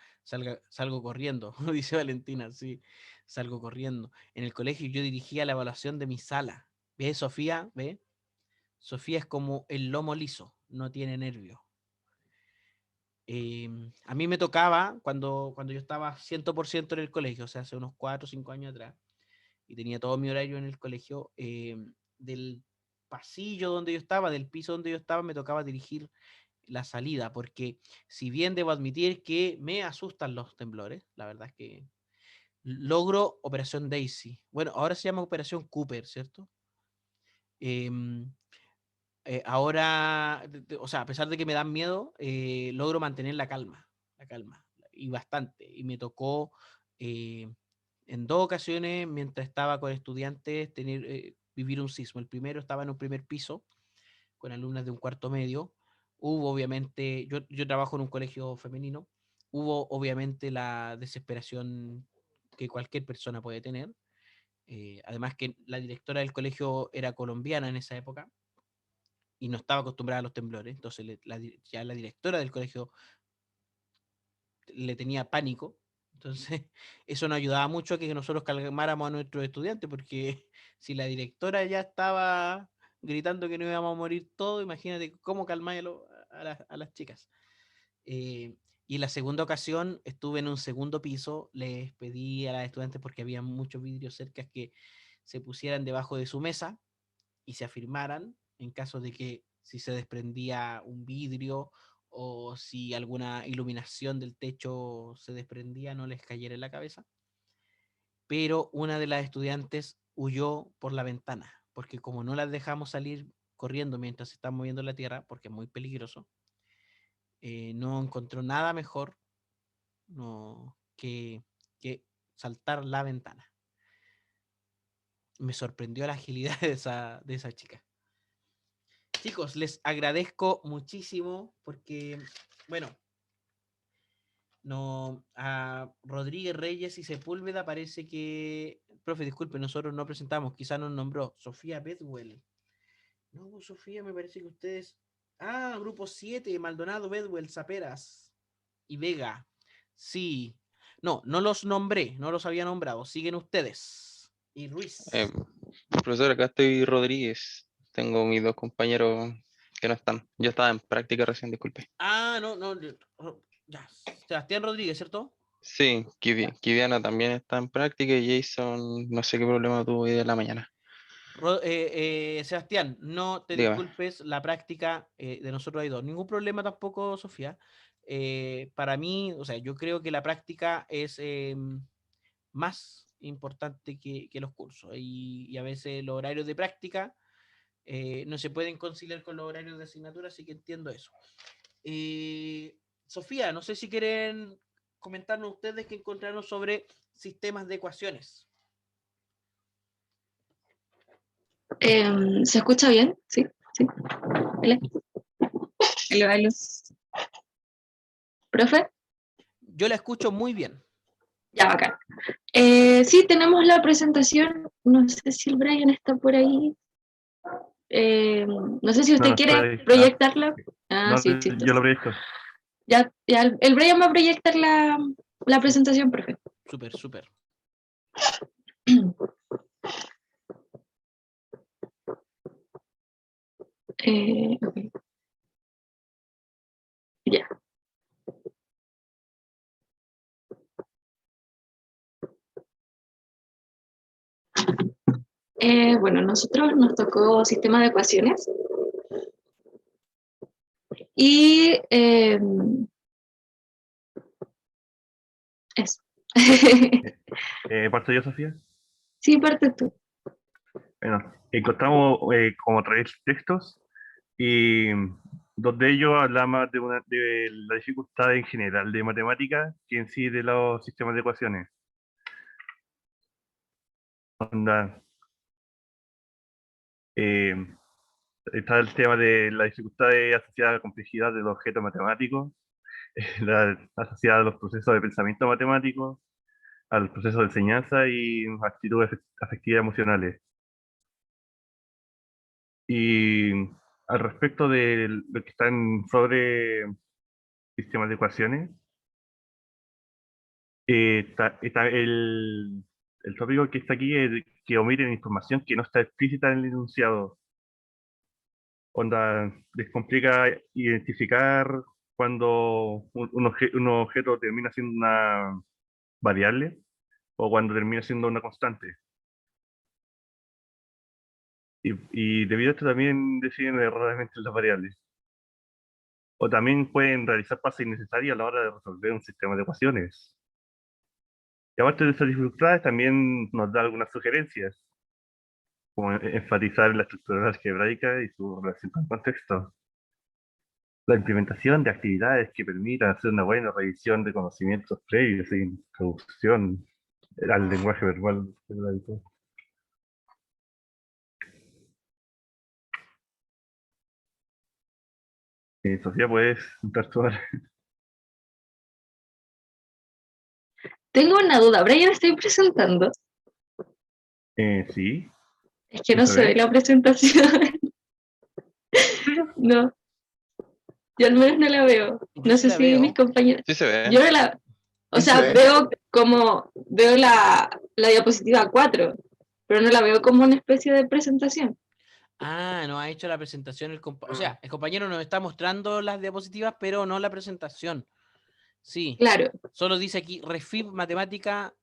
salgo corriendo, dice Valentina, sí, salgo corriendo. En el colegio yo dirigía la evaluación de mi sala. ¿Ve, Sofía? ¿Ve? Sofía es como el lomo liso, no tiene nervio. A mí me tocaba, cuando yo estaba 100% en el colegio, o sea, hace unos 4 o 5 años atrás, y tenía todo mi horario en el colegio, del pasillo donde yo estaba, del piso donde yo estaba, me tocaba dirigir la salida, porque si bien debo admitir que me asustan los temblores, la verdad es que logro Operación Daisy. Bueno, ahora se llama Operación Cooper, ¿cierto? Ahora, o sea, a pesar de que me dan miedo, logro mantener la calma, y bastante. Y me tocó en 2 ocasiones, mientras estaba con estudiantes, vivir un sismo. El primero estaba en un primer piso, con alumnas de un cuarto medio. Hubo obviamente, yo trabajo en un colegio femenino, hubo obviamente la desesperación que cualquier persona puede tener. Además que la directora del colegio era colombiana en esa época y no estaba acostumbrada a los temblores, entonces ya la directora del colegio le tenía pánico, entonces eso nos ayudaba mucho a que nosotros calmáramos a nuestros estudiantes, porque si la directora ya estaba gritando que no íbamos a morir todos, imagínate cómo calmar a las chicas. Y en la segunda ocasión estuve en un segundo piso, les pedí a las estudiantes, porque había muchos vidrios cerca, que se pusieran debajo de su mesa y se afirmaran en caso de que si se desprendía un vidrio o si alguna iluminación del techo se desprendía, no les cayera en la cabeza. Pero una de las estudiantes huyó por la ventana, porque como no las dejamos salir corriendo mientras se está moviendo la tierra, porque es muy peligroso, no encontró nada mejor que saltar la ventana. Me sorprendió la agilidad de esa chica. Chicos, les agradezco muchísimo porque, bueno, no, a Rodríguez Reyes y Sepúlveda parece que, profe, disculpe, nosotros no presentamos, quizá nos nombró Sofía Bedwell. No, Sofía, me parece que ustedes... Ah, grupo 7, Maldonado, Bedwell, Zaperas y Vega. Sí. No, no los nombré, no los había nombrado. Siguen ustedes. Y Ruiz. Profesor, acá estoy Rodríguez. Tengo mis 2 compañeros que no están. Yo estaba en práctica recién, disculpe. Ah, no, ya. Sebastián Rodríguez, ¿cierto? Sí, Kiviana también está en práctica y Jason no sé qué problema tuvo hoy de la mañana. Sebastián, no te Dígame. disculpes, la práctica de nosotros hay 2. Ningún problema tampoco, Sofía. Para mí, o sea, yo creo que la práctica es más importante que los cursos. Y a veces los horarios de práctica no se pueden conciliar con los horarios de asignatura, así que entiendo eso. Sofía, no sé si quieren comentarnos ustedes que encontraron sobre sistemas de ecuaciones. ¿Se escucha bien? Sí, sí. Vale. Hello. ¿Profe? Yo la escucho muy bien. Ya, bacán. Sí, tenemos la presentación. No sé si el Brian está por ahí. No sé si usted quiere proyectarla. No, sí, yo lo proyecto. Ya, el Brian va a proyectar la presentación, profe. Súper. Ok. Ya. bueno, nosotros nos tocó sistema de ecuaciones. Y eso. ¿Parto yo, Sofía? Sí, parte tú. Bueno, encontramos como tres textos y dos de ellos hablaban de la dificultad en general de matemáticas que en sí de los sistemas de ecuaciones. Onda, eh, está el tema de la dificultad asociada a la complejidad de los objetos matemáticos, asociada a los procesos de pensamiento matemático, al proceso de enseñanza y actitudes afectivas emocionales. Y al respecto de lo que están sobre sistemas de ecuaciones, está el tópico que está aquí es que omiten información que no está explícita en el enunciado. Onda, les complica identificar cuando un objeto termina siendo una variable o cuando termina siendo una constante. Y debido a esto también deciden erróneamente las variables. O también pueden realizar pasos innecesarios a la hora de resolver un sistema de ecuaciones. Y aparte de esas dificultades, también nos da algunas sugerencias, como enfatizar la estructura algebraica y su relación con el contexto. La implementación de actividades que permitan hacer una buena revisión de conocimientos previos e introducción al lenguaje verbal algebraico. Sofía, ¿puedes interactuar? Tengo una duda. Brian, ¿estoy presentando? Sí. Es que ¿Sí no se se ve? ve la presentación. No, yo al menos no la veo. Yo No sí sé la si mis veo. compañeros... Sí se ve. Yo no la... O Sí se sea, ve. veo la diapositiva 4, pero no la veo como una especie de presentación. Ah, no ha hecho la presentación o sea, el compañero nos está mostrando las diapositivas, pero no la presentación. Sí. Claro, Solo dice aquí, refib matemática,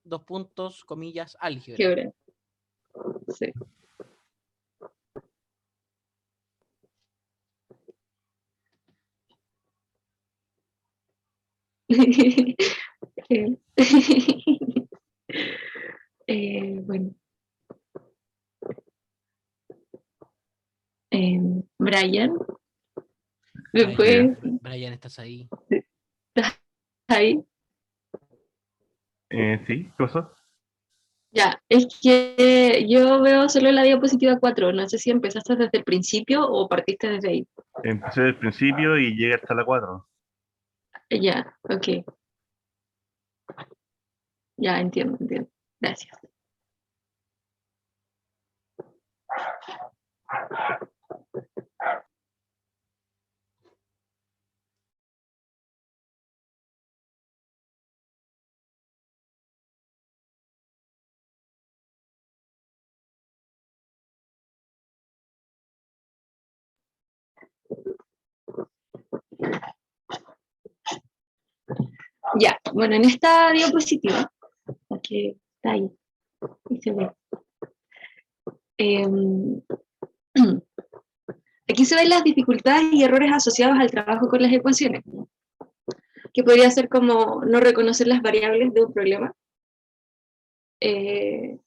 comillas, álgebra. qué hora. Sí. Bueno. Brian, ¿me puedes Brian, ¿estás ahí? ahí? Sí, ¿qué pasó? Ya, es que yo veo solo la diapositiva 4. No sé si empezaste desde el principio o partiste desde ahí. Empecé del principio y llegué hasta la 4. Ya, ok. Ya, entiendo. Gracias. Ya, bueno, en esta diapositiva, que está ahí, y se ve. Aquí se ven las dificultades y errores asociados al trabajo con las ecuaciones, que podría ser como no reconocer las variables de un problema, que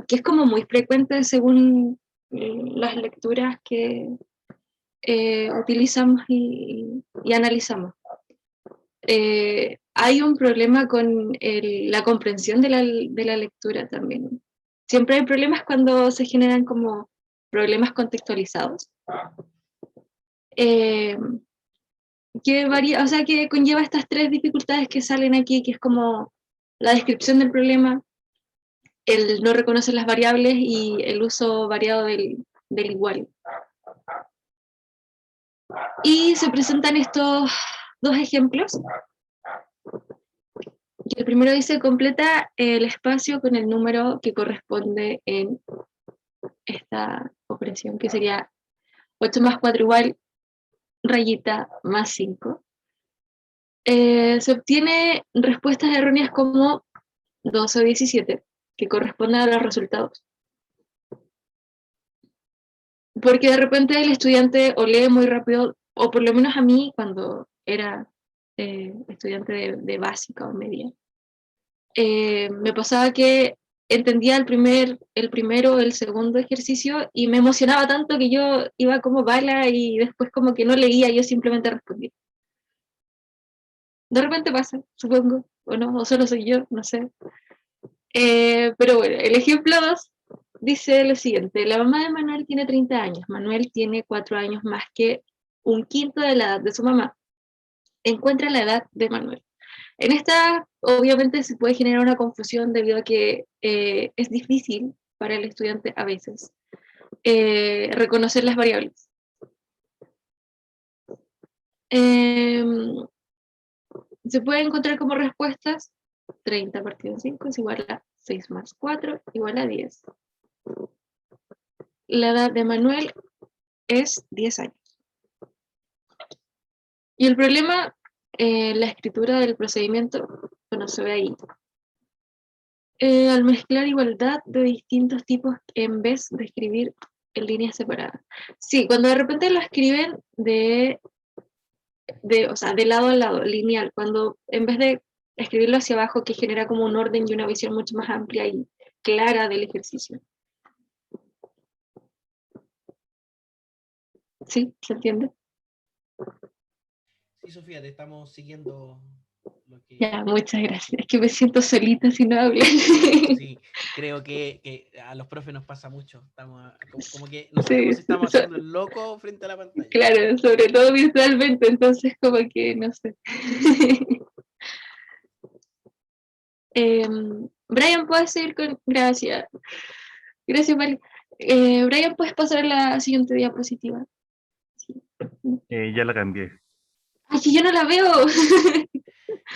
es como muy frecuente según las lecturas que utilizamos y analizamos. Hay un problema con la comprensión de la lectura también. Siempre hay problemas cuando se generan como problemas contextualizados. O sea, que conlleva estas tres dificultades que salen aquí, que es como la descripción del problema, el no reconocer las variables y el uso variado del igual. Y se presentan estos dos ejemplos. El primero dice, completa el espacio con el número que corresponde en esta operación, que sería 8 más 4 igual, rayita, más 5. Se obtiene respuestas erróneas como 12 o 17, que corresponden a los resultados. porque de repente el estudiante o lee muy rápido, o por lo menos a mí cuando era estudiante de básica o media, me pasaba que entendía el primero, el segundo ejercicio y me emocionaba tanto que yo iba como bala y después como que no leía, yo simplemente respondía. De repente pasa, supongo, o no, o solo soy yo, no sé. Pero bueno, el ejemplo 2 dice lo siguiente: la mamá de Manuel tiene 30 años, Manuel tiene 4 años más que un quinto de la edad de su mamá. Encuentra la edad de Manuel. En esta, obviamente, se puede generar una confusión debido a que es difícil para el estudiante a veces reconocer las variables. Se puede encontrar como respuestas 30 partido 5 es igual a 6 más 4 igual a 10. La edad de Manuel es 10 años. Y el problema, la escritura del procedimiento, bueno, se ve ahí. Al mezclar igualdad de distintos tipos en vez de escribir en líneas separadas. Sí, cuando de repente lo escriben o sea, de lado a lado, lineal, cuando en vez de escribirlo hacia abajo, que genera como un orden y una visión mucho más amplia y clara del ejercicio. ¿Sí? ¿Se entiende? Sí, Sofía, te estamos siguiendo lo que... Ya, muchas gracias. Es que me siento solita si no hablo. Sí, creo que a los profes nos pasa mucho. Estamos como que no sabemos si estamos haciendo el loco frente a la pantalla. Claro, sobre todo visualmente, entonces como que no sé. Brian, ¿puedes seguir con...? Gracias. Gracias, Mari. Brian, ¿puedes pasar a la siguiente diapositiva? Sí. Ya la cambié. ¡Ay, que yo no la veo!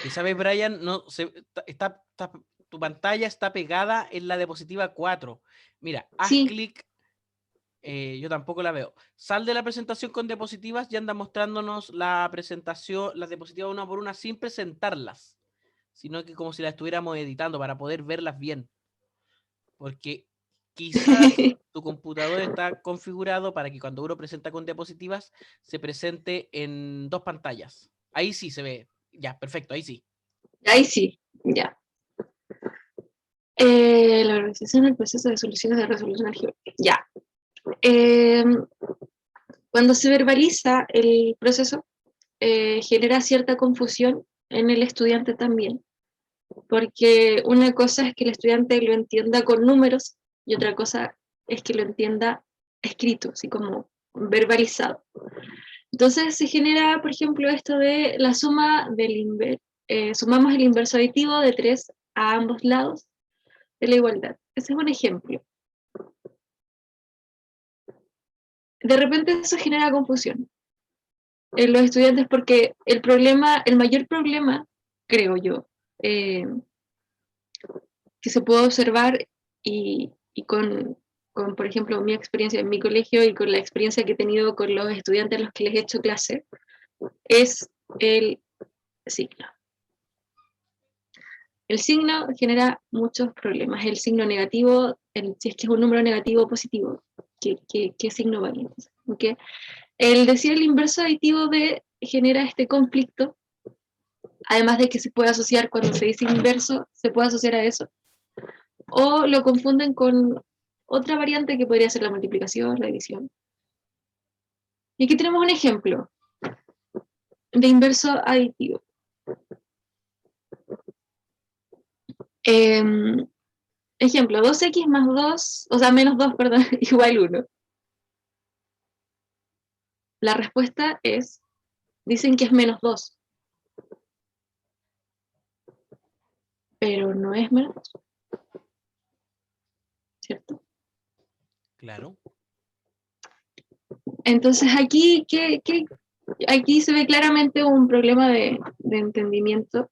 Y sabes, Brian, no, tu pantalla está pegada en la diapositiva 4. Mira, haz clic. Yo tampoco la veo. Sal de la presentación con diapositivas y anda mostrándonos la presentación, las diapositivas una por una sin presentarlas, sino que como si las estuviéramos editando para poder verlas bien. Porque quizás tu computador está configurado para que cuando uno presenta con diapositivas se presente en 2 pantallas. Ahí sí se ve. Ya, perfecto, ahí sí. Ahí sí, ya. La organización del proceso de soluciones de resolución algebraica. Ya. Cuando se verbaliza el proceso, genera cierta confusión en el estudiante también, porque una cosa es que el estudiante lo entienda con números y otra cosa es que lo entienda escrito, así como verbalizado. Entonces se genera, por ejemplo, esto de la suma del sumamos el inverso aditivo de 3 a ambos lados de la igualdad. Ese es un ejemplo. De repente eso genera confusión en los estudiantes porque el mayor problema, creo yo, que se puede observar y con, por ejemplo, mi experiencia en mi colegio y con la experiencia que he tenido con los estudiantes a los que les he hecho clase, es el signo. El signo genera muchos problemas. El signo negativo, si es que es un número negativo o positivo, ¿qué signo va ahí? ¿Okay? El decir el inverso aditivo genera este conflicto, además de que se puede asociar cuando se dice inverso, se puede asociar a eso. O lo confunden con otra variante que podría ser la multiplicación, la división. Y aquí tenemos un ejemplo de inverso aditivo. Ejemplo, 2x más 2, o sea, menos 2, perdón, igual 1. La respuesta es, dicen que es menos 2. Pero no es menos 2. ¿Cierto? Claro. Entonces aquí, aquí se ve claramente un problema de entendimiento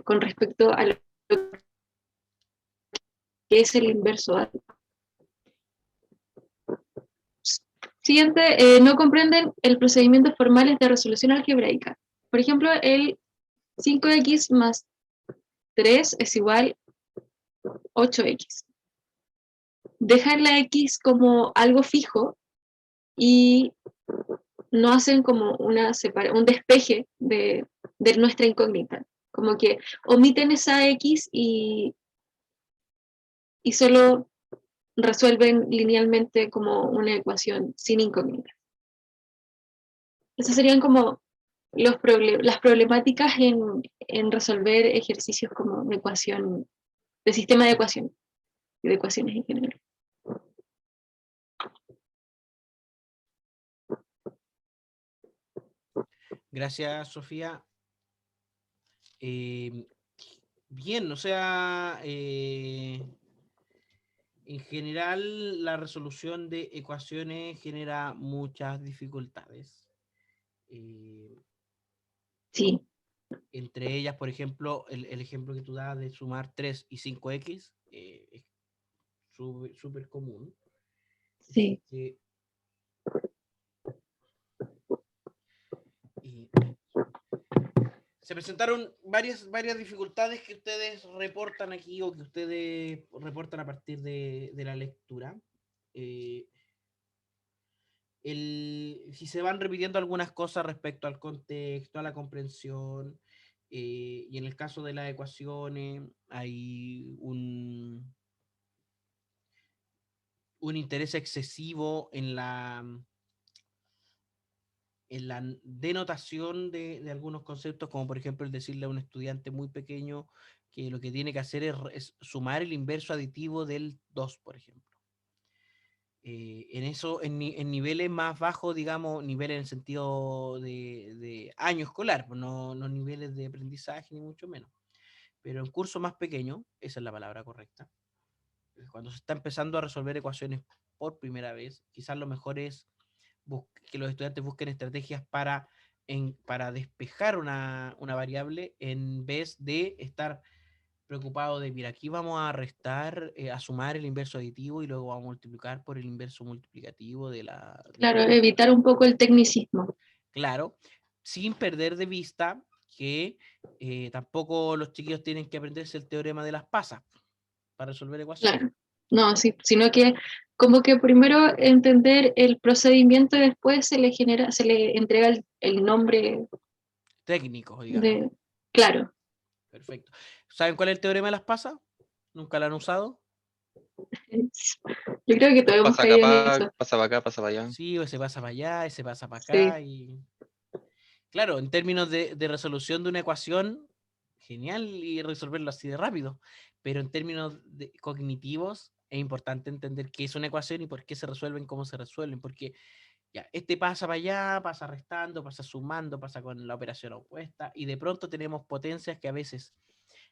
con respecto a lo que es el inverso aditivo. Siguiente, no comprenden el procedimiento formales de resolución algebraica. Por ejemplo, el 5x más 3 es igual a 8x. dejan la X como algo fijo y no hacen como un despeje de nuestra incógnita. Como que omiten esa X y solo resuelven linealmente como una ecuación sin incógnita. Esas serían como las problemáticas en resolver ejercicios como de ecuación, de sistema de ecuación y de ecuaciones en general. Gracias, Sofía. Bien, o sea, en general la resolución de ecuaciones genera muchas dificultades. Sí. Entre ellas, por ejemplo, el ejemplo que tú das de sumar 3 y 5x es súper común. Sí. Que, se presentaron varias dificultades que ustedes reportan aquí o que ustedes reportan a partir de la lectura. Si se van repitiendo algunas cosas respecto al contexto, a la comprensión, y en el caso de las ecuaciones hay un interés excesivo en la denotación de algunos conceptos, como por ejemplo el decirle a un estudiante muy pequeño que lo que tiene que hacer es sumar el inverso aditivo del 2, por ejemplo. En eso, en niveles más bajos, digamos, niveles en el sentido de año escolar, no niveles de aprendizaje, ni mucho menos. Pero en cursos más pequeños, esa es la palabra correcta, cuando se está empezando a resolver ecuaciones por primera vez, quizás lo mejor es que los estudiantes busquen estrategias para despejar una variable en vez de estar preocupado de, mira, aquí vamos a restar, a sumar el inverso aditivo y luego vamos a multiplicar por el inverso multiplicativo de la... Claro, evitar un poco el tecnicismo. Claro, sin perder de vista que tampoco los chiquillos tienen que aprenderse el teorema de las pasas para resolver ecuaciones. Claro, no, sí, sino que como que primero entender el procedimiento y después se le entrega el nombre Técnicos, digamos. Claro. Perfecto. ¿Saben cuál es el teorema de las pasas? ¿Nunca lo han usado? Yo creo que todos hemos Pasa caído en acá, eso. pasa para acá, pasa para allá. Sí, ese pasa para allá, ese pasa para Sí. acá. Y claro, en términos de resolución de una ecuación, genial y resolverlo así de rápido. Pero en términos cognitivos, es importante entender qué es una ecuación y por qué se resuelven, cómo se resuelven. Porque ya, este pasa para allá, pasa restando, pasa sumando, pasa con la operación opuesta. Y de pronto tenemos potencias que a veces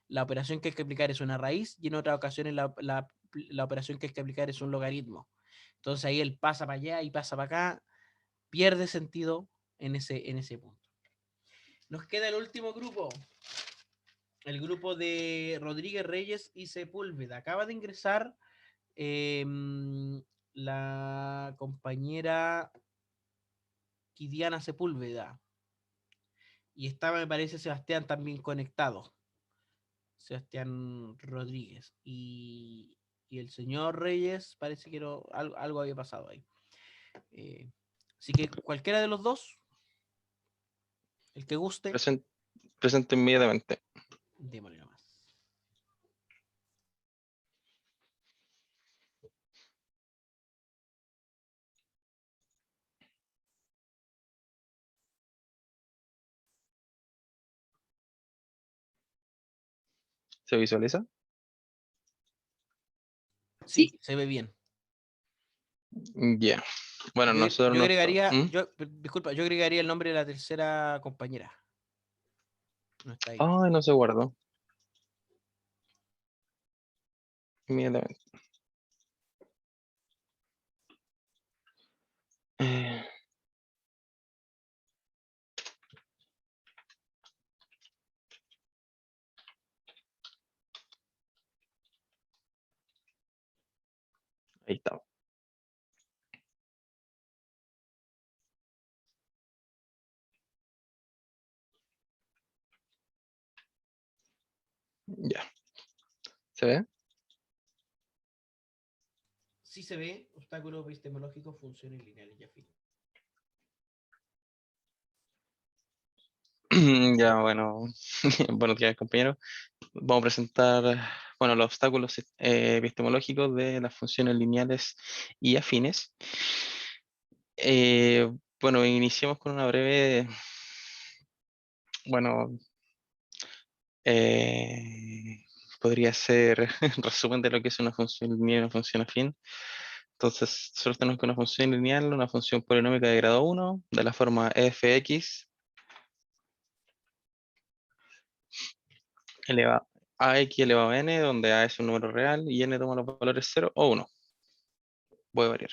la operación que hay que aplicar es una raíz y en otras ocasiones la operación que hay que aplicar es un logaritmo. Entonces ahí el pasa para allá y pasa para acá pierde sentido en ese punto. Nos queda el último grupo, el grupo de Rodríguez Reyes y Sepúlveda. Acaba de ingresar la compañera Kidiana Sepúlveda y estaba, me parece, Sebastián también conectado. Sebastián Rodríguez y el señor Reyes parece que algo había pasado ahí. Así que cualquiera de los dos, el que guste. Presente inmediatamente. Démosle nomás. ¿Se visualiza? Sí, se ve bien. Ya. Bueno, nosotros yo agregaría, disculpa, yo agregaría el nombre de la tercera compañera. No está ahí. Ay, no se guardó. Inmediatamente. Ahí está. Ya. ¿Se ve? sí se ve obstáculos epistemológicos, funciones lineales y afines. Ya, bueno, buenos días, compañeros. Vamos a presentar, bueno, los obstáculos epistemológicos de las funciones lineales y afines. Bueno, iniciamos con una breve, bueno, podría ser resumen de lo que es una función lineal y una función afín. Entonces, nosotros tenemos que una función lineal, una función polinómica de grado 1, de la forma fx elevado a x elevado a n, donde a es un número real y n toma los valores 0 o 1. Puede variar.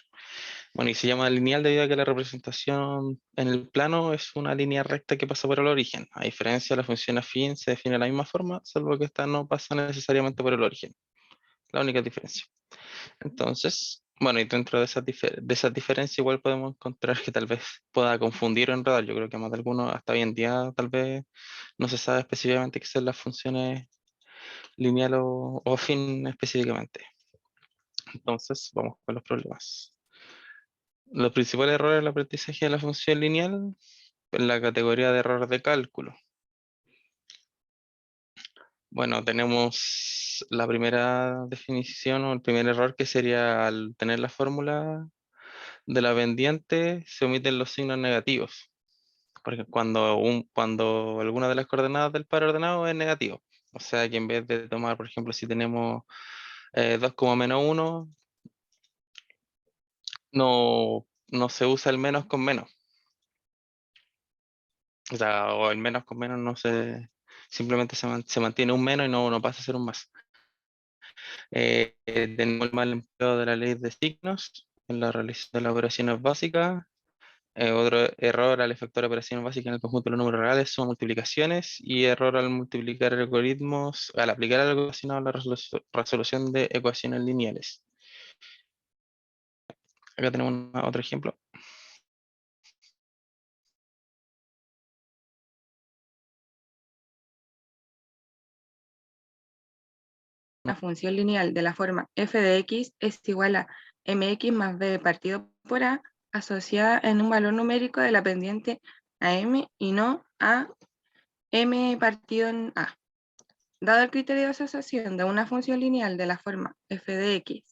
Bueno, y se llama lineal debido a que la representación en el plano es una línea recta que pasa por el origen. A diferencia de la función afín, se define de la misma forma, salvo que esta no pasa necesariamente por el origen. La única diferencia. Entonces, bueno, y dentro de esas diferencias igual podemos encontrar que tal vez pueda confundir o enredar. Yo creo que más de algunos, hasta hoy en día, tal vez no se sabe específicamente qué son las funciones lineal o afín específicamente. Entonces, vamos con los problemas. Los principales errores del aprendizaje de la función lineal en la categoría de error de cálculo. Bueno, tenemos la primera definición o el primer error, que sería al tener la fórmula de la pendiente se omiten los signos negativos. Porque cuando alguna de las coordenadas del par ordenado es negativo. O sea que en vez de tomar, por ejemplo, si tenemos 2, menos 1, no se usa el menos con menos. O sea, o el menos con menos simplemente se mantiene un menos y no pasa a ser un más. Tenemos el mal empleo de la ley de signos en la realización de las operaciones básicas. Otro error al efectuar operaciones básicas en el conjunto de los números reales son multiplicaciones, y error al multiplicar algoritmos, al aplicar algo relacionado a la resolución de ecuaciones lineales. Acá tenemos otro ejemplo. Una función lineal de la forma f de x es igual a mx más b partido por a, asociada en un valor numérico de la pendiente a m y no a m partido en a. Dado el criterio de asociación de una función lineal de la forma f de x,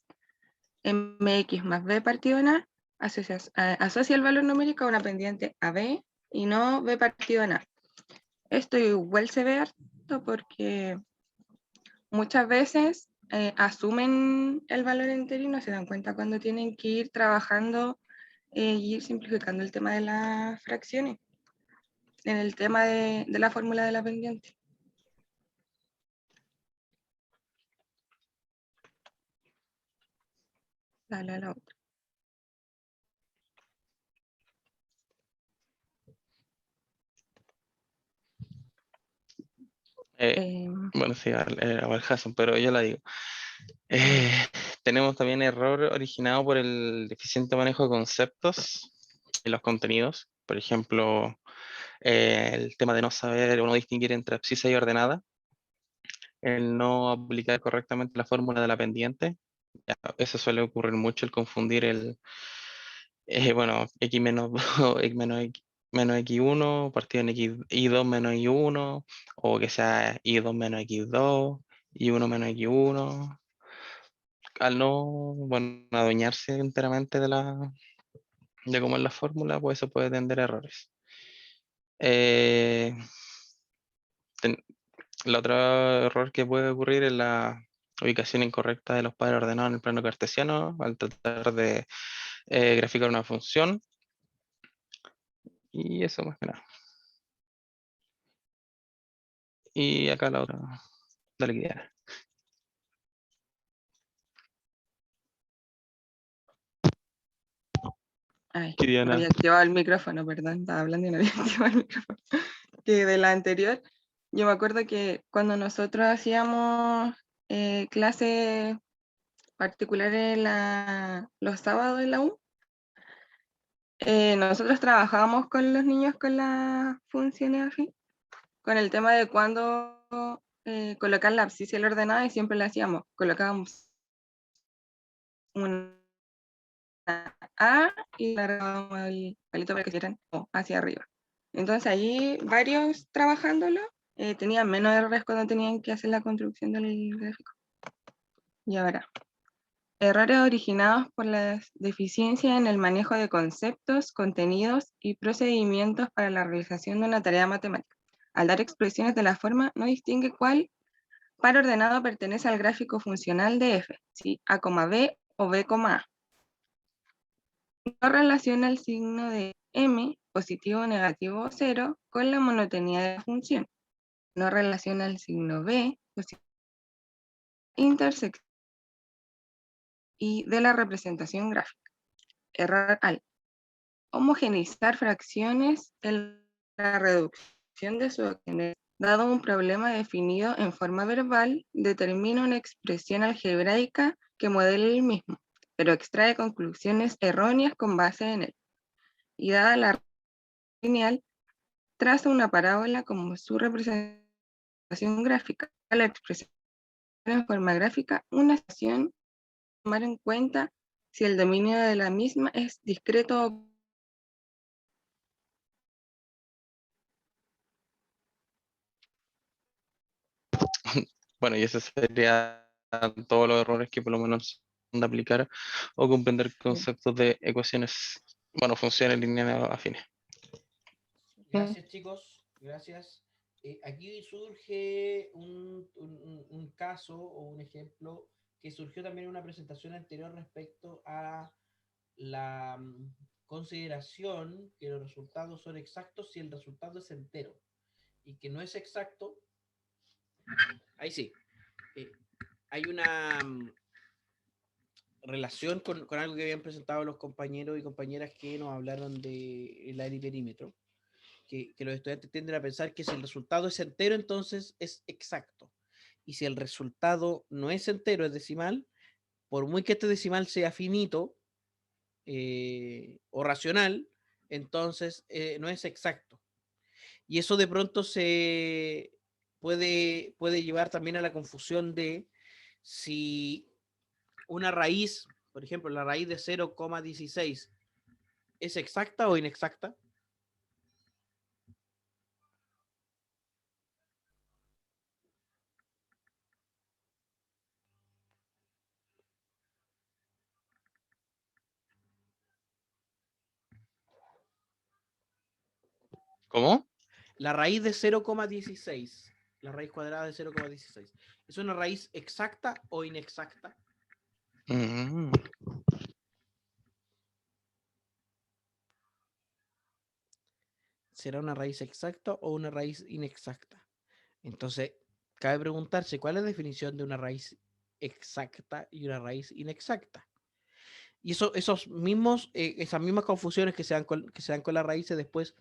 mx más b partido en a, asocia el valor numérico a una pendiente a b y no b partido en a. Esto igual se ve harto porque muchas veces asumen el valor entero y no se dan cuenta cuando tienen que ir trabajando y ir simplificando el tema de las fracciones en el tema de la fórmula de la pendiente. Dale a la otra. Bueno, sí, a Hassan, pero yo la digo. Tenemos también error originado por el deficiente manejo de conceptos en los contenidos. Por ejemplo, el tema de no saber o no distinguir entre abscisa y ordenada. El no aplicar correctamente la fórmula de la pendiente. Eso suele ocurrir mucho, el confundir bueno, x menos 2, x menos x1 partido en y2 menos y1, o que sea y2 menos x2, y1 menos x1. Al no, bueno, adueñarse enteramente de cómo es la fórmula, pues eso puede tender a errores. El otro error que puede ocurrir es la ubicación incorrecta de los padres ordenados en el plano cartesiano al tratar de graficar una función. Y eso más que nada. Y acá la otra, dale que ya. Ay, Kiriana. no había activado el micrófono, perdón, estaba hablando y no había activado el micrófono. Que de la anterior, yo me acuerdo que cuando nosotros hacíamos clases particulares los sábados en la U, nosotros trabajábamos con los niños con las funciones afín, con el tema de cuándo colocar la abscisa y la ordenada, y siempre lo hacíamos, colocábamos una A y alargamos el palito para que se vieran hacia arriba. Entonces allí varios trabajándolo tenían menos errores cuando tenían que hacer la construcción del gráfico. Y ahora, errores originados por las deficiencias en el manejo de conceptos, contenidos y procedimientos para la realización de una tarea matemática. Al dar expresiones de la forma, no distingue cuál par ordenado pertenece al gráfico funcional de f, si A, B o B, A. No relaciona el signo de m, positivo, negativo o cero, con la monotonía de la función. No relaciona el signo b, positivo, intersección y de la representación gráfica. Error al homogeneizar fracciones en la reducción de sus acciones. Dado un problema definido en forma verbal, determina una expresión algebraica que modela el mismo, pero extrae conclusiones erróneas con base en él. Y dada la lineal, traza una parábola como su representación gráfica. La expresión en forma gráfica, una acción tomar en cuenta si el dominio de la misma es discreto o Bueno, y esos serían todos los errores que por lo menos de aplicar o comprender conceptos de ecuaciones, bueno, funciones lineales afines. Gracias, chicos. Gracias. Aquí surge un caso o un ejemplo que surgió también en una presentación anterior respecto a la consideración que los resultados son exactos si el resultado es entero y que no es exacto. Ahí sí. Hay una relación con algo que habían presentado los compañeros y compañeras que nos hablaron del ariperímetro. Que los estudiantes tienden a pensar que si el resultado es entero, entonces es exacto. Y si el resultado no es entero, es decimal, por muy que este decimal sea finito o racional, entonces no es exacto. Y eso de pronto se puede llevar también a la confusión de si una raíz, por ejemplo, la raíz de 0,16 es exacta o inexacta. ¿Cómo? La raíz de 0,16, la raíz cuadrada de 0,16, ¿es una raíz exacta o inexacta? Mm. ¿Será una raíz exacta o una raíz inexacta? Entonces, cabe preguntarse cuál es la definición de una raíz exacta y una raíz inexacta. Y esas mismas confusiones que se dan con las raíces después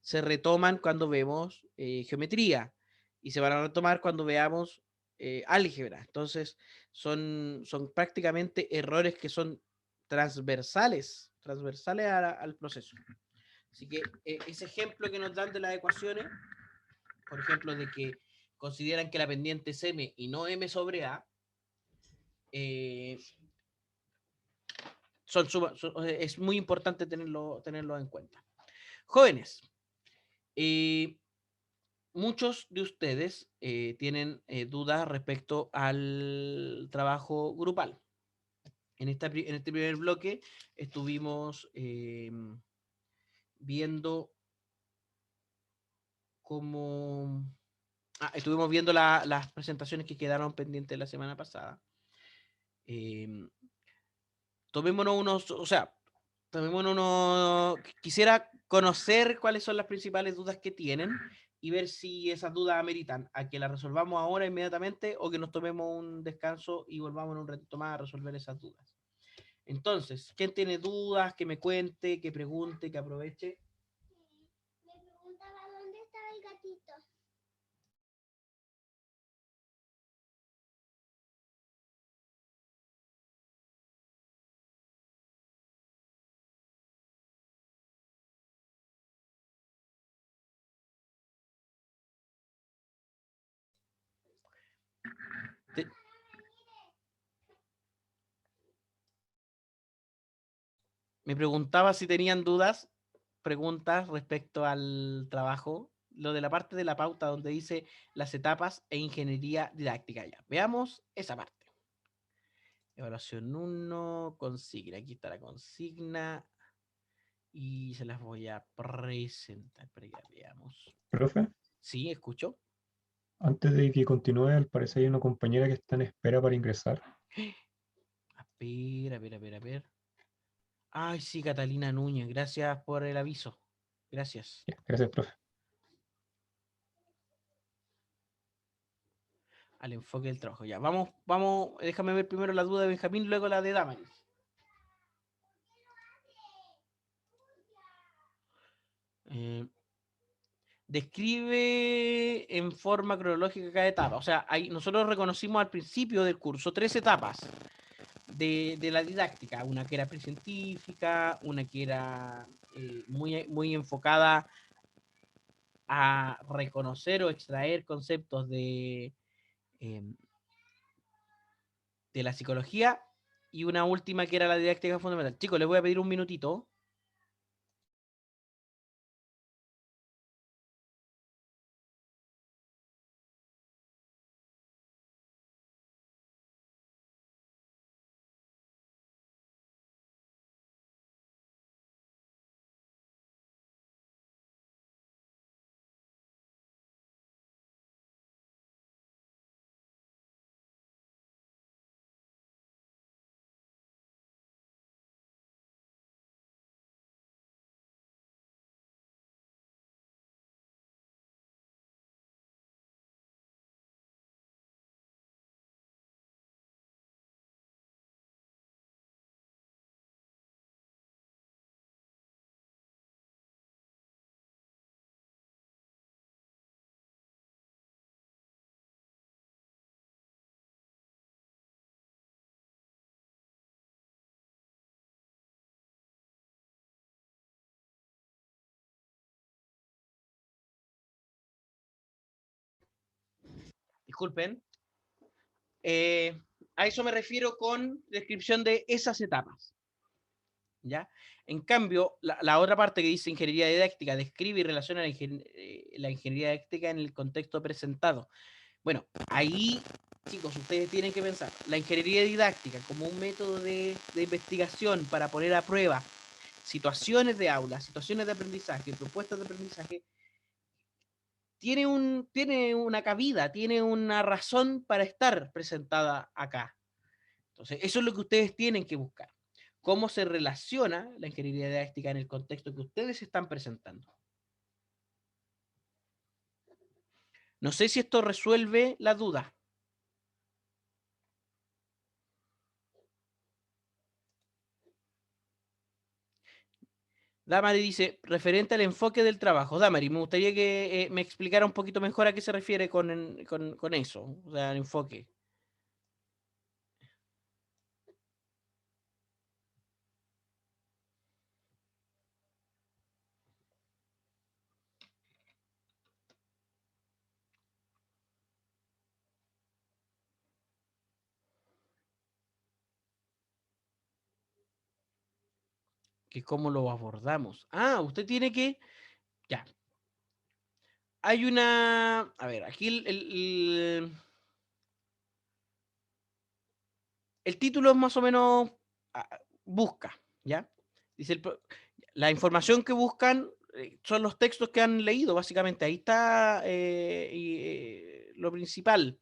se retoman cuando vemos geometría y se van a retomar cuando veamos álgebra. Entonces, son prácticamente errores que son transversales al proceso. Así que ese ejemplo que nos dan de las ecuaciones, por ejemplo, de que consideran que la pendiente es m y no m sobre a, es muy importante tenerlo en cuenta. Jóvenes, muchos de ustedes tienen dudas respecto al trabajo grupal. En este primer bloque estuvimos viendo cómo... estuvimos viendo las presentaciones que quedaron pendientes la semana pasada. Quisiera conocer cuáles son las principales dudas que tienen y ver si esas dudas ameritan a que las resolvamos ahora inmediatamente o que nos tomemos un descanso y volvamos en un ratito más a resolver esas dudas. Entonces, ¿quién tiene dudas? Que me cuente, que pregunte, que aproveche. Me preguntaba dónde estaba el gatito. Me preguntaba si tenían dudas, preguntas respecto al trabajo, lo de la parte de la pauta donde dice las etapas e ingeniería didáctica. Ya, veamos esa parte. Evaluación 1, consigna. Aquí está la consigna. Y se las voy a presentar para que veamos. Profe, Sí, escucho. antes de que continúe, al parecer hay una compañera que está en espera para ingresar. A ver. Ay, sí, Catalina Núñez, gracias por el aviso. Gracias. Ya, gracias, profe. Al enfoque del trabajo. Ya, vamos, déjame ver primero la duda de Benjamín, luego la de Damaris. Describe en forma cronológica cada etapa. O sea, nosotros reconocimos al principio del curso 3 etapas de la didáctica. Una que era precientífica, una que era muy enfocada a reconocer o extraer conceptos de la psicología, y una última que era la didáctica fundamental. Chicos, les voy a pedir un minutito. Disculpen. A eso me refiero con descripción de esas etapas. ¿Ya? En cambio, la otra parte que dice ingeniería didáctica describe y relaciona la ingeniería didáctica en el contexto presentado. Bueno, ahí, chicos, ustedes tienen que pensar, la ingeniería didáctica como un método de investigación para poner a prueba situaciones de aula, situaciones de aprendizaje, propuestas de aprendizaje, tiene una cabida, tiene una razón para estar presentada acá. Entonces, eso es lo que ustedes tienen que buscar. ¿Cómo se relaciona la ingeniería didáctica en el contexto que ustedes están presentando? No sé si esto resuelve la duda. Damari dice, referente al enfoque del trabajo. Damari, me gustaría que me explicara un poquito mejor a qué se refiere con eso, o sea, el enfoque. Que cómo lo abordamos. Ah, usted tiene que... Ya. Hay una... A ver, aquí el título es más o menos... busca, ¿ya? Dice la información que buscan son los textos que han leído, básicamente. Ahí está lo principal.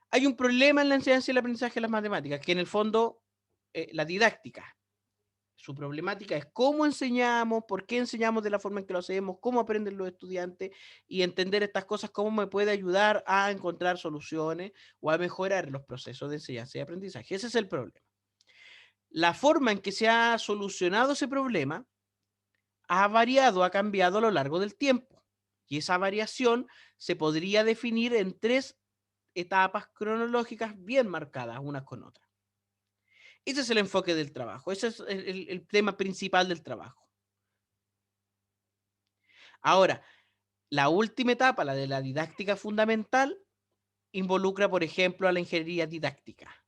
Hay un problema en la enseñanza y el aprendizaje de las matemáticas, que en el fondo, la didáctica, su problemática es cómo enseñamos, por qué enseñamos de la forma en que lo hacemos, cómo aprenden los estudiantes, y entender estas cosas, cómo me puede ayudar a encontrar soluciones o a mejorar los procesos de enseñanza y aprendizaje. Ese es el problema. La forma en que se ha solucionado ese problema ha variado, ha cambiado a lo largo del tiempo. Y esa variación se podría definir en 3 etapas cronológicas bien marcadas unas con otras. Ese es el enfoque del trabajo, ese es el tema principal del trabajo. Ahora, la última etapa, la de la didáctica fundamental, involucra, por ejemplo, a la ingeniería didáctica.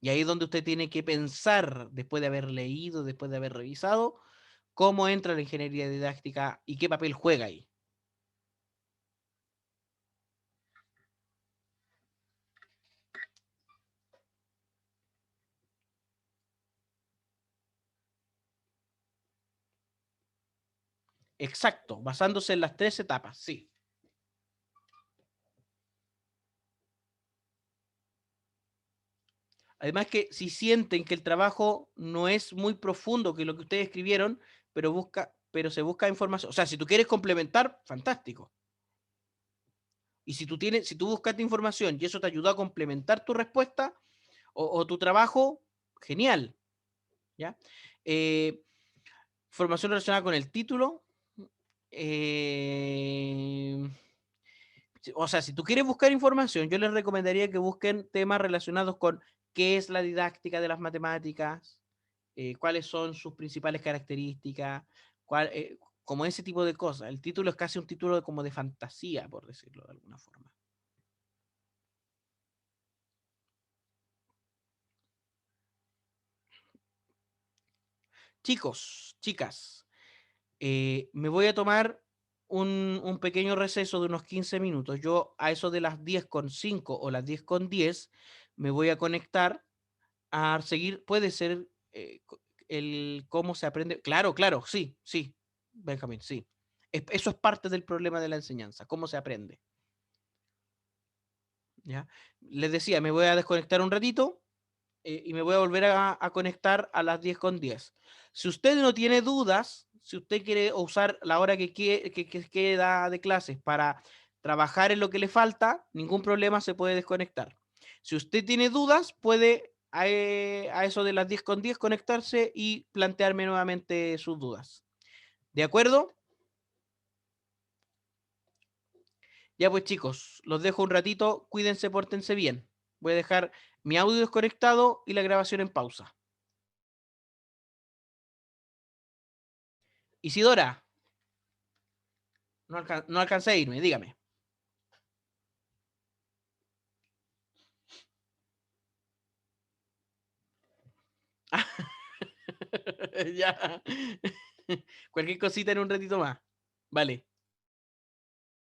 Y ahí es donde usted tiene que pensar, después de haber leído, después de haber revisado, cómo entra la ingeniería didáctica y qué papel juega ahí. Exacto, basándose en las 3 etapas, sí. Además que si sienten que el trabajo no es muy profundo que lo que ustedes escribieron, pero se busca información. O sea, si tú quieres complementar, fantástico. Y si tú buscaste información y eso te ayudó a complementar tu respuesta o tu trabajo, genial. ¿Ya? Formación relacionada con el título. O sea, si tú quieres buscar información, yo les recomendaría que busquen temas relacionados con qué es la didáctica de las matemáticas, cuáles son sus principales características, como ese tipo de cosas. El título es casi un título como de fantasía, por decirlo de alguna forma. Chicos, chicas, me voy a tomar un pequeño receso de unos 15 minutos. Yo a eso de las 10:05 o las 10:10 me voy a conectar a seguir. Puede ser el cómo se aprende. Claro, claro, sí, sí, Benjamín, sí. Eso es parte del problema de la enseñanza, cómo se aprende. ¿Ya? Les decía, me voy a desconectar un ratito y me voy a volver a conectar a las 10:10. Si usted no tiene dudas, si usted quiere usar la hora que queda de clases para trabajar en lo que le falta, ningún problema, se puede desconectar. Si usted tiene dudas, puede a eso de las 10:10 conectarse y plantearme nuevamente sus dudas. ¿De acuerdo? Ya pues chicos, los dejo un ratito, cuídense, pórtense bien. Voy a dejar mi audio desconectado y la grabación en pausa. Isidora, no alcancé a irme, dígame. Ya. Cualquier cosita en un ratito más. Vale.